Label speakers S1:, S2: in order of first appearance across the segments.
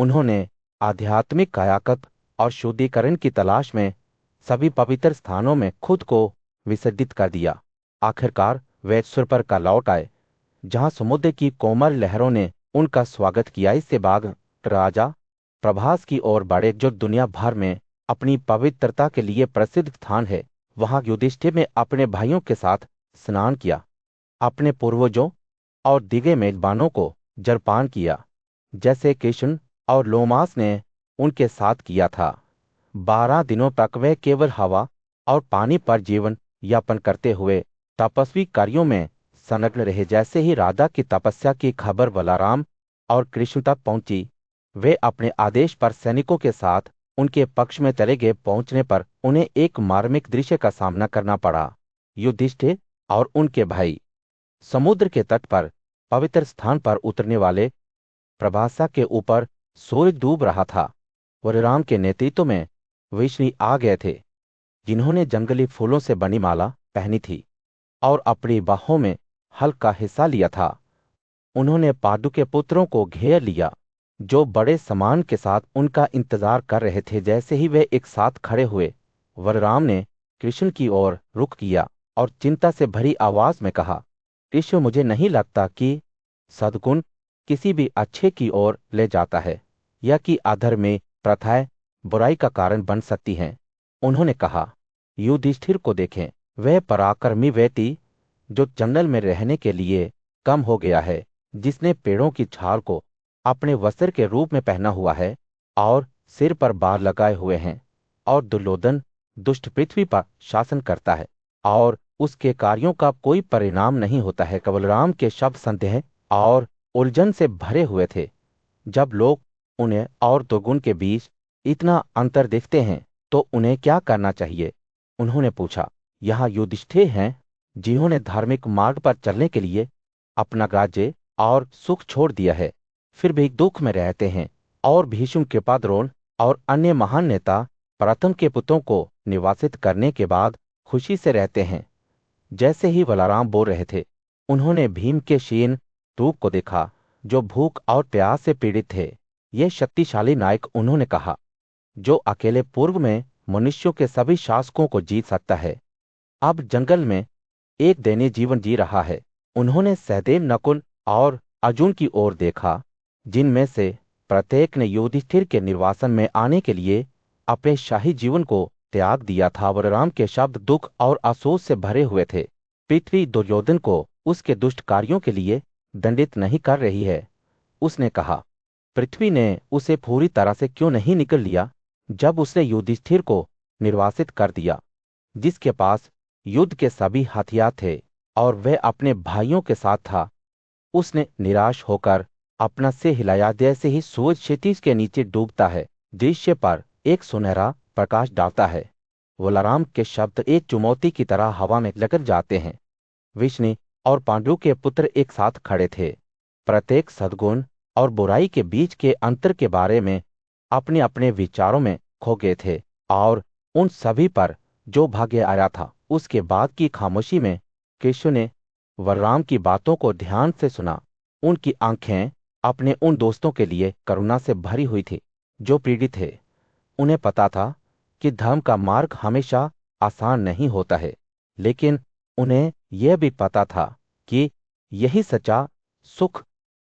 S1: उन्होंने आध्यात्मिक कायाकल्प और शुद्धिकरण की तलाश में सभी पवित्र स्थानों में खुद को विसर्जित कर दिया। आखिरकार वे सुरपर का लौट आए, जहां समुद्र की कोमल लहरों ने उनका स्वागत किया। इससे बाद राजा प्रभास की ओर बढ़े, जो दुनिया भर में अपनी पवित्रता के लिए प्रसिद्ध स्थान है। वहां युधिष्ठिर ने अपने भाइयों के साथ स्नान किया, अपने पूर्वजों और दिगे मेजबानों को जलपान किया, जैसे कृष्ण और लोमास ने उनके साथ किया था। 12 दिनों तक वे केवल हवा और पानी पर जीवन यापन करते हुए तपस्वी कार्यों में संलग्न रहे। जैसे ही राजा की तपस्या की खबर बलराम और कृष्ण तक पहुंची, वे अपने आदेश पर सैनिकों के साथ उनके पक्ष में चले गए। पहुंचने पर उन्हें एक मार्मिक दृश्य का सामना करना पड़ा। युधिष्ठिर और उनके भाई समुद्र के तट पर पवित्र स्थान पर उतरने वाले प्रभासा के ऊपर सूरज डूब रहा था। बलराम के नेतृत्व में विष्णु आ गए थे, जिन्होंने जंगली फूलों से बनी माला पहनी थी और अपनी बाहों में हल्का हिस्सा लिया था। उन्होंने पांडु के पुत्रों को घेर लिया, जो बड़े सम्मान के साथ उनका इंतजार कर रहे थे। जैसे ही वे एक साथ खड़े हुए, बलराम ने कृष्ण की ओर रुख किया और चिंता से भरी आवाज में कहा, कृष्ण, मुझे नहीं लगता कि सद्गुण किसी भी अच्छे की ओर ले जाता है, या कि अधर्म प्रथाएं बुराई का कारण बन सकती हैं। उन्होंने कहा, युधिष्ठिर को देखें, वह पराक्रमी व्यक्ति जो जंगल में रहने के लिए कम हो गया है, जिसने पेड़ों की छाल को अपने वस्त्र के रूप में पहना हुआ है और सिर पर बार लगाए हुए हैं। और दुर्योधन दुष्ट पृथ्वी पर शासन करता है और उसके कार्यों का कोई परिणाम नहीं होता है। बलराम के शब्द संदेह और उलझन से भरे हुए थे। जब लोग उन्हें और दुर्गुण के बीच इतना अंतर देखते हैं, तो उन्हें क्या करना चाहिए? उन्होंने पूछा। यहाँ युधिष्ठिर हैं, जिन्होंने धार्मिक मार्ग पर चलने के लिए अपना राज्य और सुख छोड़ दिया है, फिर भी दुख में रहते हैं। और भीष्म, कृपाद्रोण और अन्य महान नेता प्रथम के पुत्रों को निवासित करने के बाद खुशी से रहते हैं। जैसे ही बलराम बोल रहे थे, उन्होंने भीम के क्षीण रूप को देखा, जो भूख और प्यास से पीड़ित थे। ये शक्तिशाली नायक, उन्होंने कहा, जो अकेले पूर्व में मनुष्यों के सभी शासकों को जीत सकता है, अब जंगल में एक दैनीय जीवन जी रहा है। उन्होंने सहदेव, नकुल और अर्जुन की ओर देखा, जिनमें से प्रत्येक ने युधिष्ठिर के निर्वासन में आने के लिए अपने शाही जीवन को त्याग दिया था। बलराम के शब्द दुख और अफसोस से भरे हुए थे। पृथ्वी दुर्योधन को उसके दुष्ट कार्यों के लिए दंडित नहीं कर रही है। उसने कहा, पृथ्वी ने उसे पूरी तरह से क्यों नहीं निकल लिया, जब उसने युधिष्ठिर को निर्वासित कर दिया, जिसके पास युद्ध के सभी हथियार थे और वह अपने भाइयों के साथ था। उसने निराश होकर अपना सिर हिलाया, जैसे ही सूरज क्षितिज के नीचे डूबता है, दृश्य पर एक सुनहरा प्रकाश डालता है। बलराम के शब्द एक चुनौती की तरह हवा में लग जाते हैं। विष्णु और पांडु के पुत्र एक साथ खड़े थे, प्रत्येक सद्गुण और बुराई के बीच के अंतर के बारे में अपने अपने विचारों में खो गए थे। और उन सभी पर जो भाग्य आया था, उसके बाद की खामोशी में कृष्ण ने बलराम की बातों को ध्यान से सुना। उनकी आंखें अपने उन दोस्तों के लिए करुणा से भरी हुई थी, जो पीड़ित थे। उन्हें पता था कि धर्म का मार्ग हमेशा आसान नहीं होता है, लेकिन उन्हें यह भी पता था कि यही सच्चा सुख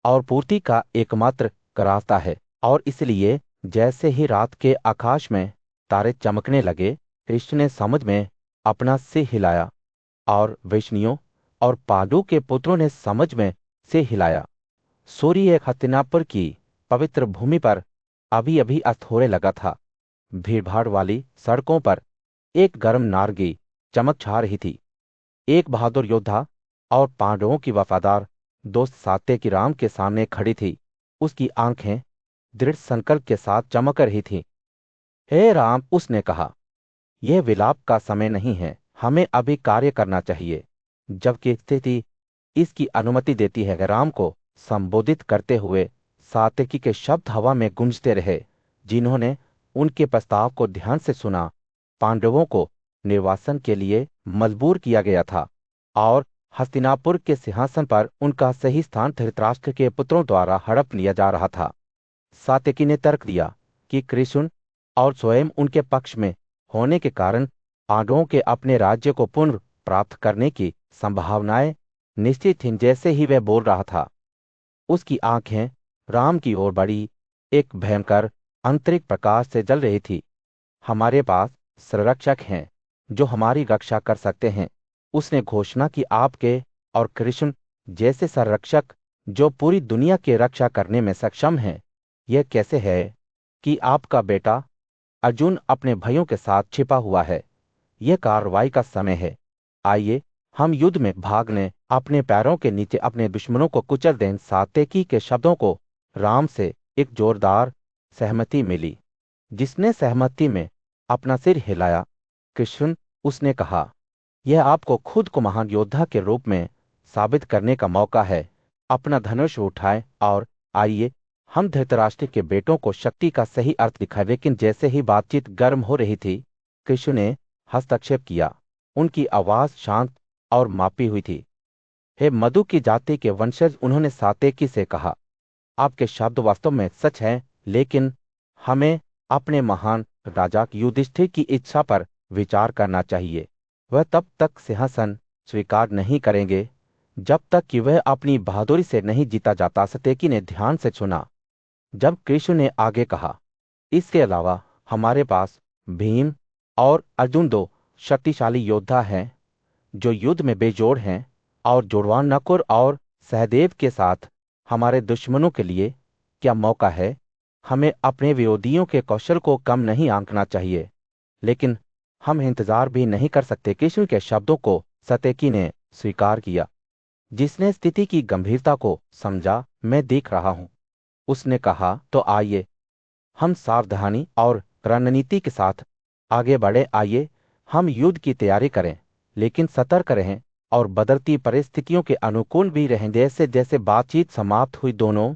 S1: और पूर्ति का एकमात्र रास्ता है। और इसलिए जैसे ही रात के आकाश में तारे चमकने लगे, कृष्ण ने समझ में अपना सिर हिलाया और वैष्णियों और पांडु के पुत्रों ने समझ में सिर हिलाया। सूर्य हस्तिनापुर की पवित्र भूमि पर अभी अभी अस्त होने लगा था। भीड़भाड़ वाली सड़कों पर एक गर्म नारगी चमक छा रही थी। एक बहादुर योद्धा और पांडवों की वफादार दोस्त सात्यकी राम के सामने खड़ी थी। उसकी आंखें दृढ़ संकल्प के साथ चमक रही थीं। हे राम, उसने कहा, यह विलाप का समय नहीं है। हमें अभी कार्य करना चाहिए, जबकि स्थिति इसकी अनुमति देती है। राम को संबोधित करते हुए सात्यकी के शब्द हवा में गूंजते रहे, जिन्होंने उनके प्रस्ताव को ध्यान से सुना। पांडवों को निर्वासन के लिए मजबूर किया गया था और हस्तिनापुर के सिंहासन पर उनका सही स्थान धृतराष्ट्र के पुत्रों द्वारा हड़प लिया जा रहा था। सात्यकी ने तर्क दिया कि कृष्ण और स्वयं उनके पक्ष में होने के कारण पांडवों के अपने राज्य को पुनः प्राप्त करने की संभावनाएं निश्चित थीं। जैसे ही वह बोल रहा था, उसकी आंखें राम की ओर बढ़ी, एक भयंकर आंतरिक प्रकाश से जल रही थी। हमारे पास संरक्षक हैं जो हमारी रक्षा कर सकते हैं, उसने घोषणा की। आपके और कृष्ण जैसे संरक्षक जो पूरी दुनिया की रक्षा करने में सक्षम हैं। यह कैसे है कि आपका बेटा अर्जुन अपने भाइयों के साथ छिपा हुआ है? यह कार्रवाई का समय है। आइए हम युद्ध में भाग लें, अपने पैरों के नीचे अपने दुश्मनों को कुचल दें। सात्यकी के शब्दों को राम से एक जोरदार सहमति मिली, जिसने सहमति में अपना सिर हिलाया। कृष्ण, उसने कहा, यह आपको खुद को महान योद्धा के रूप में साबित करने का मौका है। अपना धनुष उठाएं और आइए हम धृतराष्ट्र के बेटों को शक्ति का सही अर्थ दिखाएं। लेकिन जैसे ही बातचीत गर्म हो रही थी, कृष्ण ने हस्तक्षेप किया। उनकी आवाज शांत और मापी हुई थी। हे मधु की जाति के वंशज, उन्होंने सात्यकी से कहा, आपके शब्द वास्तव में सच हैं, लेकिन हमें अपने महान राजा युधिष्ठिर की इच्छा पर विचार करना चाहिए। वह तब तक सिंहासन स्वीकार नहीं करेंगे जब तक कि वह अपनी बहादुरी से नहीं जीता जाता। सात्यकी ने ध्यान से सुना जब कृष्ण ने आगे कहा, इसके अलावा हमारे पास भीम और अर्जुन दो शक्तिशाली योद्धा हैं जो युद्ध में बेजोड़ हैं, और जुड़वान नकुल और सहदेव के साथ हमारे दुश्मनों के लिए क्या मौका है। हमें अपने विरोधियों के कौशल को कम नहीं आंकना चाहिए, लेकिन हम इंतजार भी नहीं कर सकते। कृष्ण के शब्दों को सात्यकी ने स्वीकार किया, जिसने स्थिति की गंभीरता को समझा। मैं देख रहा हूं, उसने कहा, तो आइए हम सावधानी और रणनीति के साथ आगे बढ़े। आइए हम युद्ध की तैयारी करें, लेकिन सतर्क रहें और बदलती परिस्थितियों के अनुकूल भी रहें। जैसे जैसे बातचीत समाप्त हुई, दोनों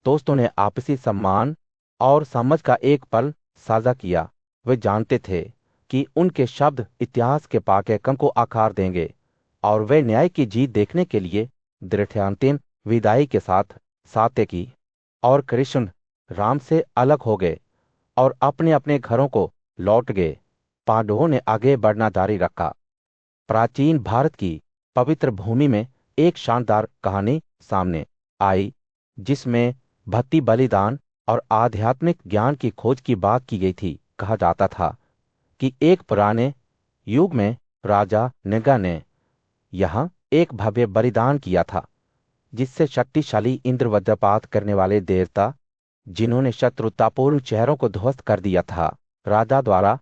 S1: दोस्तों ने आपसी सम्मान और समझ का एक पल साझा किया। वे जानते थे कि उनके शब्द इतिहास के पाठ्यक्रम को आकार देंगे, और वे न्याय की जीत देखने के लिए दृढ़तांतिम विदाई के साथ सात्यकी और कृष्ण राम से अलग हो गए और अपने अपने घरों को लौट गए। पांडवों ने आगे बढ़ना जारी रखा। प्राचीन भारत की पवित्र भूमि में एक शानदार कहानी सामने आई, जिसमें भक्ति, बलिदान और आध्यात्मिक ज्ञान की खोज की बात की गई थी। कहा जाता था कि एक पुराने युग में राजा नृग ने यहाँ एक भव्य बलिदान किया था, जिससे शक्तिशाली इंद्र, वज्रपात करने वाले देवता, जिन्होंने शत्रुतापूर्ण शहरों को ध्वस्त कर दिया था, राजा द्वारा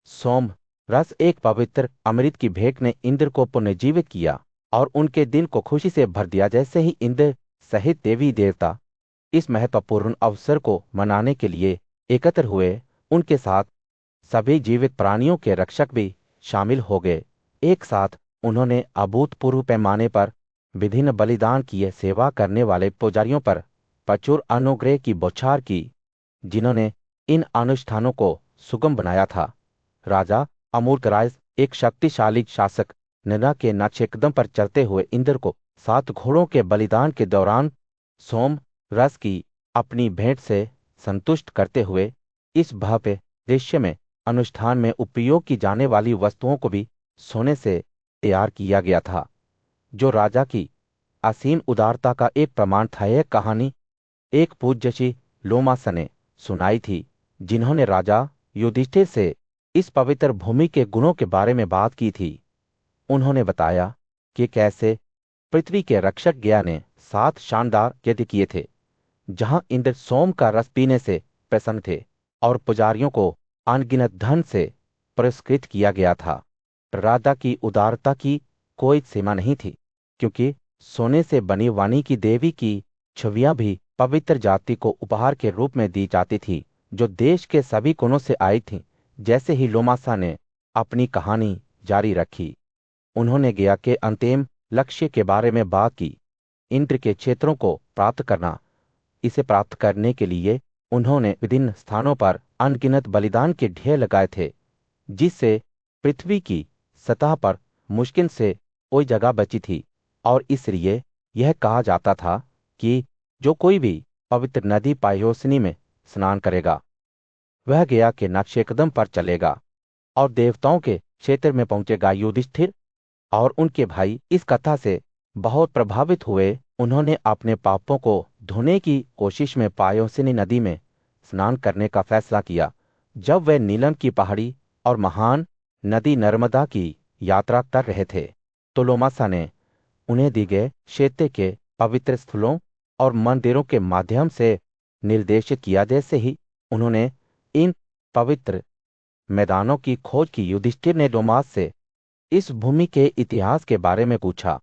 S1: सोम रस, एक पवित्र अमृत की भेंट ने इंद्र को पुनर्जीवित किया और उनके दिल को खुशी से भर दिया। जैसे ही इंद्र सहित देवी देवता इस महत्वपूर्ण अवसर को मनाने के लिए एकत्र हुए, उनके साथ सभी जीवित प्राणियों के रक्षक भी शामिल हो गए। एक साथ उन्होंने अभूतपूर्व पैमाने पर विभिन्न बलिदान किए। सेवा करने वाले पुजारियों पर प्रचुर अनुग्रह की बौछार की, जिन्होंने इन अनुष्ठानों को सुगम बनाया था। राजा अमूर्तराय, एक शक्तिशाली शासक, नृग के नक्षेकदम पर चलते हुए इंद्र को 7 घोड़ों के बलिदान के दौरान सोम रस की अपनी भेंट से संतुष्ट करते हुए, इस भव्य दृश्य में अनुष्ठान में उपयोग की जाने वाली वस्तुओं को भी सोने से तैयार किया गया था, जो राजा की असीम उदारता का एक प्रमाण था। यह कहानी एक पूज्यश्री लोमास ने सुनाई थी, जिन्होंने राजा युधिष्ठिर से इस पवित्र भूमि के गुणों के बारे में बात की थी। उन्होंने बताया कि कैसे पृथ्वी के रक्षक गया ने 7 शानदार यज्ञ किए थे, जहां इंद्र सोम का रस पीने से प्रसन्न थे और पुजारियों को अनगिनत धन से पुरस्कृत किया गया था। राजा की उदारता की कोई सीमा नहीं थी, क्योंकि सोने से बनी वाणी की देवी की छवियां भी पवित्र जाति को उपहार के रूप में दी जाती थी, जो देश के सभी कोनों से आई थी। जैसे ही लोमासा ने अपनी कहानी जारी रखी, उन्होंने गया के अंतिम लक्ष्य के बारे में बात की, इंद्र के क्षेत्रों को प्राप्त करना। इसे प्राप्त करने के लिए उन्होंने विभिन्न स्थानों पर अनगिनत बलिदान के ढेर लगाए थे, जिससे पृथ्वी की सतह पर मुश्किल से कोई जगह बची थी। और इसलिए यह कहा जाता था कि जो कोई भी पवित्र नदी पायोसनी में स्नान करेगा। वह गया के नक्शे कदम पर चलेगा और देवताओं के क्षेत्र में पहुंचेगा। युधिष्ठिर और उनके भाई इस कथा से बहुत प्रभावित हुए। उन्होंने अपने पापों को धोने की कोशिश में पायोसिनी नदी में स्नान करने का फैसला किया। जब वे नीलम की पहाड़ी और महान नदी नर्मदा की यात्रा कर रहे थे, तो लोमासा ने उन्हें दी गए क्षेत्र के पवित्र स्थलों और मंदिरों के माध्यम से निर्देशित किया। जैसे ही उन्होंने इन पवित्र मैदानों की खोज की, युधिष्ठिर ने लोमास से इस भूमि के इतिहास के बारे में पूछा।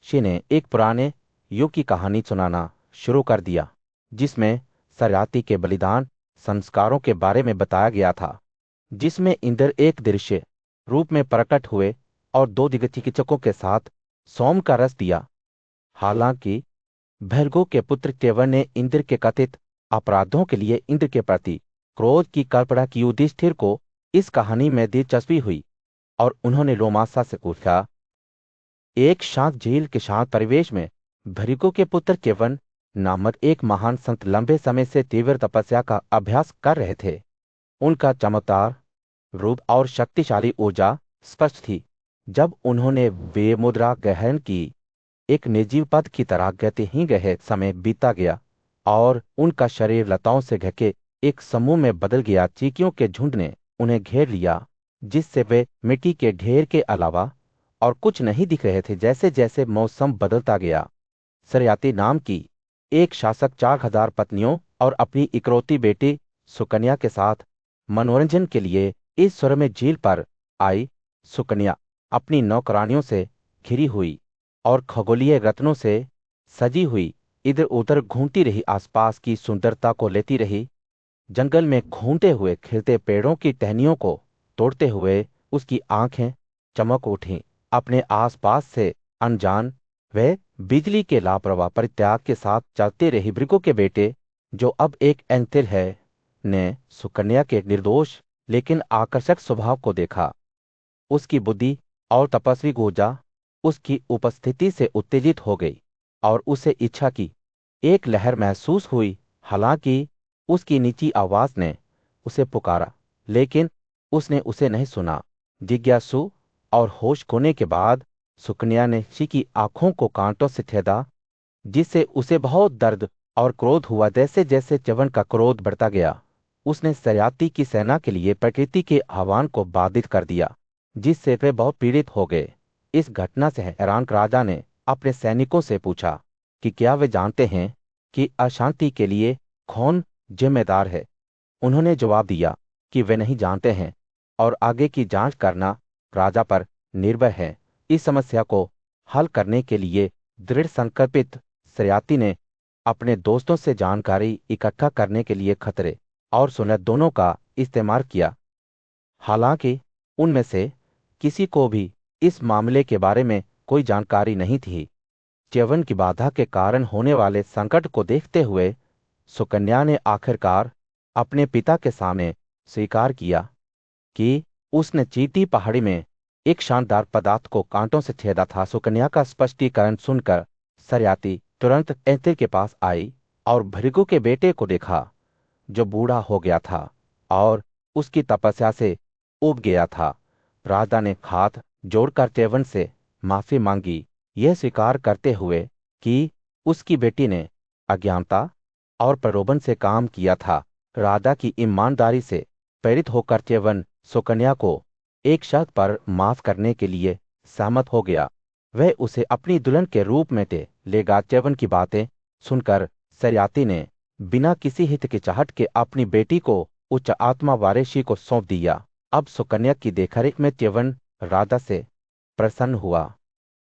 S1: ऋषि ने एक पुराने युग की कहानी सुनाना शुरू कर दिया, जिसमें सरियाती के बलिदान संस्कारों के बारे में बताया गया था, जिसमें इंद्र एक दृश्य रूप में प्रकट हुए और दो दिग्चिकित्सकों के साथ सोम का रस दिया। हालांकि भृगु के पुत्र च्यवन ने इंद्र के कथित अपराधों के लिए इंद्र के प्रति क्रोध की कल्पना की। युधिष्ठिर को इस कहानी में दिलचस्पी हुई और उन्होंने लोमासा से पूछा, एक शांत झील के शांत परिवेश में भृगु के पुत्र च्यवन नामक एक महान संत लंबे समय से तीव्र तपस्या का अभ्यास कर रहे थे। उनका चमत्कार रूप और शक्तिशाली ऊर्जा स्पष्ट थी। जब उन्होंने वे मुद्रा ग्रहण की, एक निर्जीव पद की तरह गतिहीन गए समय बीता गया और उनका शरीर लताओं से ढके एक समूह में बदल गया। चींटियों के झुंड ने उन्हें घेर लिया, जिससे वे मिट्टी के ढेर के अलावा और कुछ नहीं दिख रहे थे। जैसे जैसे मौसम बदलता गया, सरियाती नाम की एक शासक 4000 पत्नियों और अपनी इकलौती बेटी सुकन्या के साथ मनोरंजन के लिए इस स्वर में झील पर आई। सुकन्या अपनी नौकरानियों से घिरी हुई और खगोलीय रत्नों से सजी हुई इधर उधर घूमती रही, आसपास की सुंदरता को लेती रही। जंगल में घूमते हुए खिलते पेड़ों की टहनियों को तोड़ते हुए उसकी आंखें चमक उठी। अपने आसपास से अनजान वे बिजली के लापरवाह परित्याग के साथ चलते रही। भृगु के बेटे, जो अब एक एंथिर है, ने सुकन्या के निर्दोष लेकिन आकर्षक स्वभाव को देखा। उसकी बुद्धि और तपस्वी ऊर्जा उसकी उपस्थिति से उत्तेजित हो गई और उसे इच्छा की एक लहर महसूस हुई। हालांकि उसकी नीची आवाज ने उसे पुकारा, लेकिन उसने उसे नहीं सुना। जिज्ञासु और होश खोने के बाद सुकन्या ने ऋषि की आंखों को कांटों से छेदा, जिससे उसे बहुत दर्द और क्रोध हुआ। जैसे जैसे च्यवन का क्रोध बढ़ता गया, उसने सरियाती की सेना के लिए प्रकृति के आह्वान को बाधित कर दिया, जिससे वे बहुत पीड़ित हो गए। इस घटना से हैरान राजा ने अपने सैनिकों से पूछा कि क्या वे जानते हैं कि अशांति के लिए कौन जिम्मेदार है। उन्होंने जवाब दिया कि वे नहीं जानते हैं और आगे की जांच करना राजा पर निर्भर है। इस समस्या को हल करने के लिए दृढ़ संकल्पित सरियाती ने अपने दोस्तों से जानकारी इकट्ठा करने के लिए खतरे और सुलह दोनों का इस्तेमाल किया। हालांकि उनमें से किसी को भी इस मामले के बारे में कोई जानकारी नहीं थी। च्यवन की बाधा के कारण होने वाले संकट को देखते हुए सुकन्या ने आखिरकार अपने पिता के सामने स्वीकार किया कि उसने चीटी पहाड़ी में एक शानदार पदार्थ को कांटों से छेदा था। सुकन्या का स्पष्टीकरण सुनकर सरियाती तुरंत एंथिर के पास आई और भृगु के बेटे को देखा, जो बूढ़ा हो गया था और उसकी तपस्या से उब गया था। राजा ने हाथ जोड़कर च्यवन से माफी मांगी, यह स्वीकार करते हुए कि उसकी बेटी ने अज्ञानता और प्रलोभन से काम किया था। राजा की ईमानदारी से प्रेरित होकर च्यवन सुकन्या को एक शर्त पर माफ करने के लिए सहमत हो गया। वह उसे अपनी दुल्हन के रूप में ले गा। च्यवन की बातें सुनकर सरियाती ने बिना किसी हिचकिचाहट के अपनी बेटी को उच्च आत्मा वाले ऋषि को सौंप दिया। अब सुकन्या की देखरेख में च्यवन राजा से प्रसन्न हुआ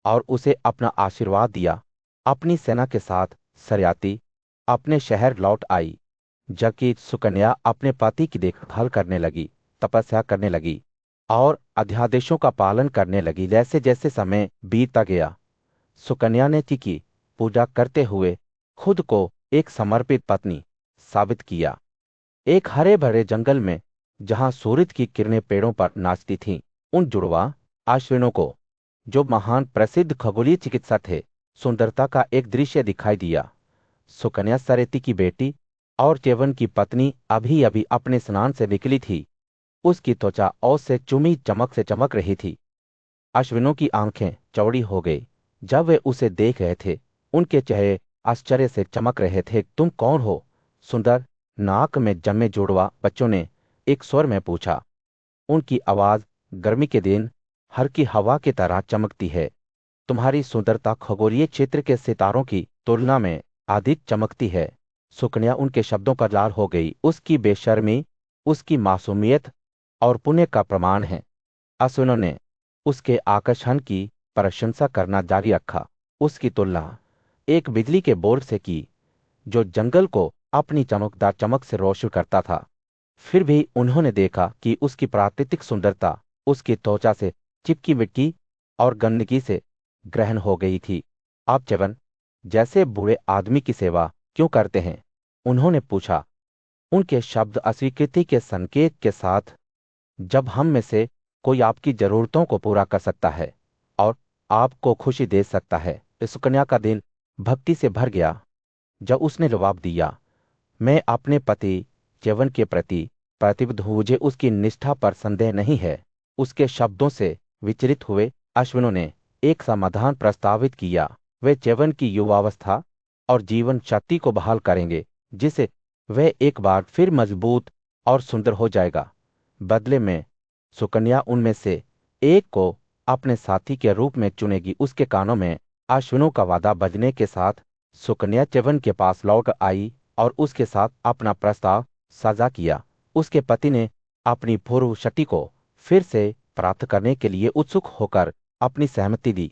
S1: और उसे अपना आशीर्वाद दिया। अपनी सेना के साथ सरियाती अपने शहर लौट आई, जबकि सुकन्या अपने पति की देखभाल करने लगी, तपस्या करने लगी और अध्यादेशों का पालन करने लगी। जैसे जैसे समय बीतता गया, सुकन्या ने ऋषि की पूजा करते हुए खुद को एक समर्पित पत्नी साबित किया। एक हरे भरे जंगल में जहां सूरज की किरणें पेड़ों पर नाचती थीं, उन जुड़वा आश्विनों को, जो महान प्रसिद्ध खगोलीय चिकित्सक थे, सुंदरता का एक दृश्य दिखाई दिया। सुकन्या सरियाती की बेटी और च्यवन की पत्नी अभी अभी अपने स्नान से निकली थी। उसकी त्वचा औस से चुमी चमक से चमक रही थी। अश्विनों की आंखें चौड़ी हो गई जब वे उसे देख रहे थे। उनके चेहरे आश्चर्य से चमक रहे थे। तुम कौन हो? सुंदर नाक में जन्मे जुड़वा बच्चों ने एक स्वर में पूछा। उनकी आवाज गर्मी के दिन हर की हवा की तरह चमकती है। तुम्हारी सुंदरता खगोलीय क्षेत्र के सितारों की तुलना में अधिक चमकती है। सुकन्या उनके शब्दों पर लाल हो गई। उसकी बेशर्मी उसकी मासूमियत और पुण्य का प्रमाण है। अश्विनों ने उसके आकर्षण की प्रशंसा करना जारी रखा। उसकी तुलना एक बिजली के बोल्ट से की जो जंगल को अपनी चमकदार चमक से रोशन करता था। फिर भी उन्होंने देखा कि उसकी प्राकृतिक सुंदरता उसकी त्वचा से चिपकी मिट्टी और गंदगी से ग्रहण हो गई थी। आप च्यवन जैसे बूढ़े आदमी की सेवा क्यों करते हैं? उन्होंने पूछा, उनके शब्द अस्वीकृति के संकेत के साथ। जब हम में से कोई आपकी जरूरतों को पूरा कर सकता है और आपको खुशी दे सकता है। सुकन्या का दिल भक्ति से भर गया जब उसने जवाब दिया, मैं अपने पति च्यवन के प्रति प्रतिबद्ध हूं। मुझे उसकी निष्ठा पर संदेह नहीं है। उसके शब्दों से विचलित हुए अश्विनों ने एक समाधान प्रस्तावित किया। वे च्यवन की युवावस्था और जीवन शक्ति को बहाल करेंगे जिससे वह एक बार फिर मजबूत और सुंदर हो जाएगा। बदले में सुकन्या उनमें से एक को अपने साथी के रूप में चुनेगी। उसके कानों में अश्विनों का वादा बजने के साथ सुकन्या च्यवन के पास लौट आई और उसके साथ अपना प्रस्ताव साझा किया। उसके पति ने अपनी पूर्व शक्ति को फिर से प्राप्त करने के लिए उत्सुक होकर अपनी सहमति दी।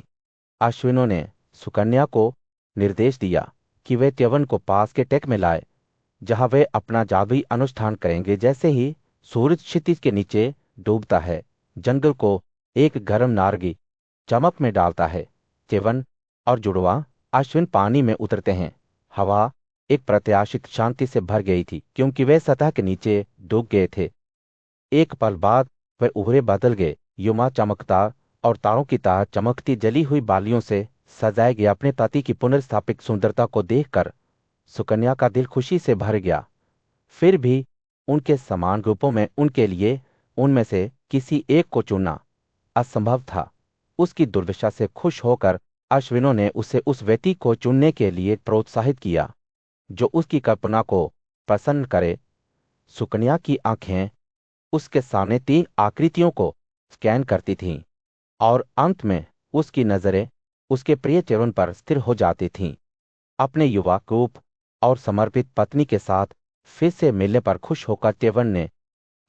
S1: अश्विनों ने सुकन्या को निर्देश दिया कि वे च्यवन को पास के टेक में लाए जहां वे अपना जादुई अनुष्ठान करेंगे। जैसे ही सूरज क्षितिज के नीचे डूबता है, जंगल को एक गर्म नारंगी चमक में डालता है। च्यवन और जुड़वा अश्विन पानी में उतरते हैं। हवा एक प्रत्याशित शांति से भर गई थी क्योंकि वे सतह के नीचे डूब गए थे। एक पल बाद वे उभरे बदल गए। युमा चमकदार और तारों की तरह चमकती जली हुई बालियों से सजाए गए अपने पति की पुनर्स्थापित सुंदरता को देखकर सुकन्या का दिल खुशी से भर गया। फिर भी उनके समान रूपों में उनके लिए उनमें से किसी एक को चुनना असंभव था। उसकी दुर्दशा से खुश होकर अश्विनों ने उसे उस व्यक्ति को चुनने के लिए प्रोत्साहित किया जो उसकी कल्पना को प्रसन्न करे। सुकन्या की आंखें उसके सामने तीन आकृतियों को स्कैन करती थीं और अंत में उसकी नजरें उसके प्रिय च्यवन पर स्थिर हो जाती थीं। अपने युवा रूप और समर्पित पत्नी के साथ फिर से मिलने पर खुश होकर च्यवन ने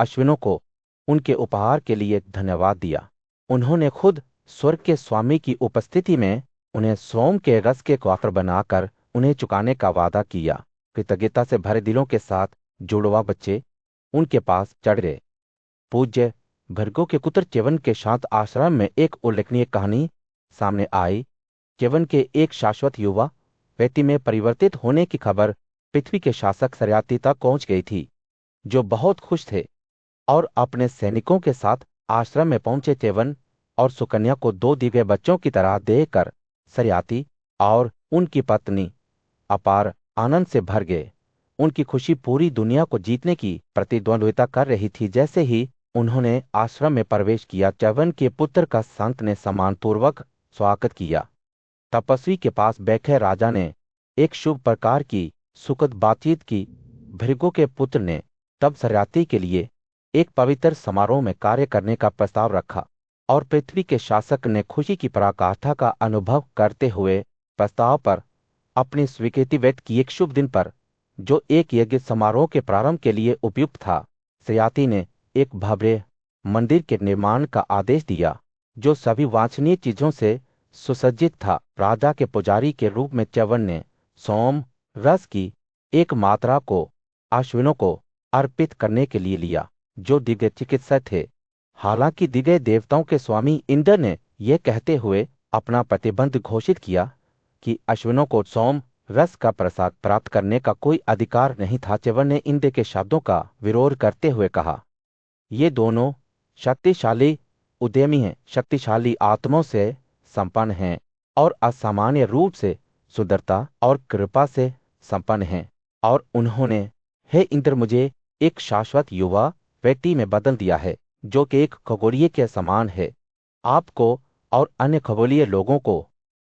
S1: अश्विनों को उनके उपहार के लिए धन्यवाद दिया। उन्होंने खुद स्वर्ग के स्वामी की उपस्थिति में उन्हें सोम के रस के क्वार्टर बनाकर उन्हें चुकाने का वादा किया। कृतज्ञता से भरे दिलों के साथ जुड़वा बच्चे उनके पास चढ़ गए। पूज्य भृगु के पुत्र च्यवन के शांत आश्रम में एक उल्लेखनीय कहानी सामने आई। च्यवन के एक शाश्वत युवा व्यक्ति में परिवर्तित होने की खबर पृथ्वी के शासक सरियाती तक पहुंच गई थी, जो बहुत खुश थे और अपने सैनिकों के साथ आश्रम में पहुंचे। च्यवन और सुकन्या को दो दिव्य बच्चों की तरह देखकर सरियाती और उनकी पत्नी अपार आनंद से भर गए। उनकी खुशी पूरी दुनिया को जीतने की प्रतिद्वंद्विता कर रही थी। जैसे ही उन्होंने आश्रम में प्रवेश किया, च्यवन के पुत्र का संत ने सम्मानपूर्वक स्वागत किया। तपस्वी के पास बैठे राजा ने एक शुभ प्रकार की सुखद बातचीत की। भृगु के पुत्र ने तब सरियाती के लिए एक पवित्र समारोह में कार्य करने का प्रस्ताव रखा और पृथ्वी के शासक ने खुशी की पराकाष्ठा का अनुभव करते हुए प्रस्ताव पर अपनी स्वीकृति व्यक्त की। एक शुभ दिन पर जो एक यज्ञ समारोह के प्रारंभ के लिए उपयुक्त था, सरियाती ने एक भव्य मंदिर के निर्माण का आदेश दिया जो सभी वांछनीय चीजों से सुसज्जित था। राजा के पुजारी के रूप में च्यवन ने सोम रस की एक मात्रा को अश्विनों को अर्पित करने के लिए लिया जो दिव्य चिकित्सक थे। हालांकि दिव्य देवताओं के स्वामी इंद्र ने यह कहते हुए अपना प्रतिबंध घोषित किया कि अश्विनों को सोम रस का प्रसाद प्राप्त करने का कोई अधिकार नहीं था। च्यवन ने इंद्र के शब्दों का विरोध करते हुए कहा, ये दोनों शक्तिशाली उद्यमी हैं, शक्तिशाली आत्माओं से संपन्न हैं और असामान्य रूप से सुंदरता और कृपा से संपन्न हैं, और उन्होंने हे इंद्र, मुझे एक शाश्वत युवा व्यक्ति में बदल दिया है जो कि एक खगोलीय के समान है। आपको और अन्य खगोलीय लोगों को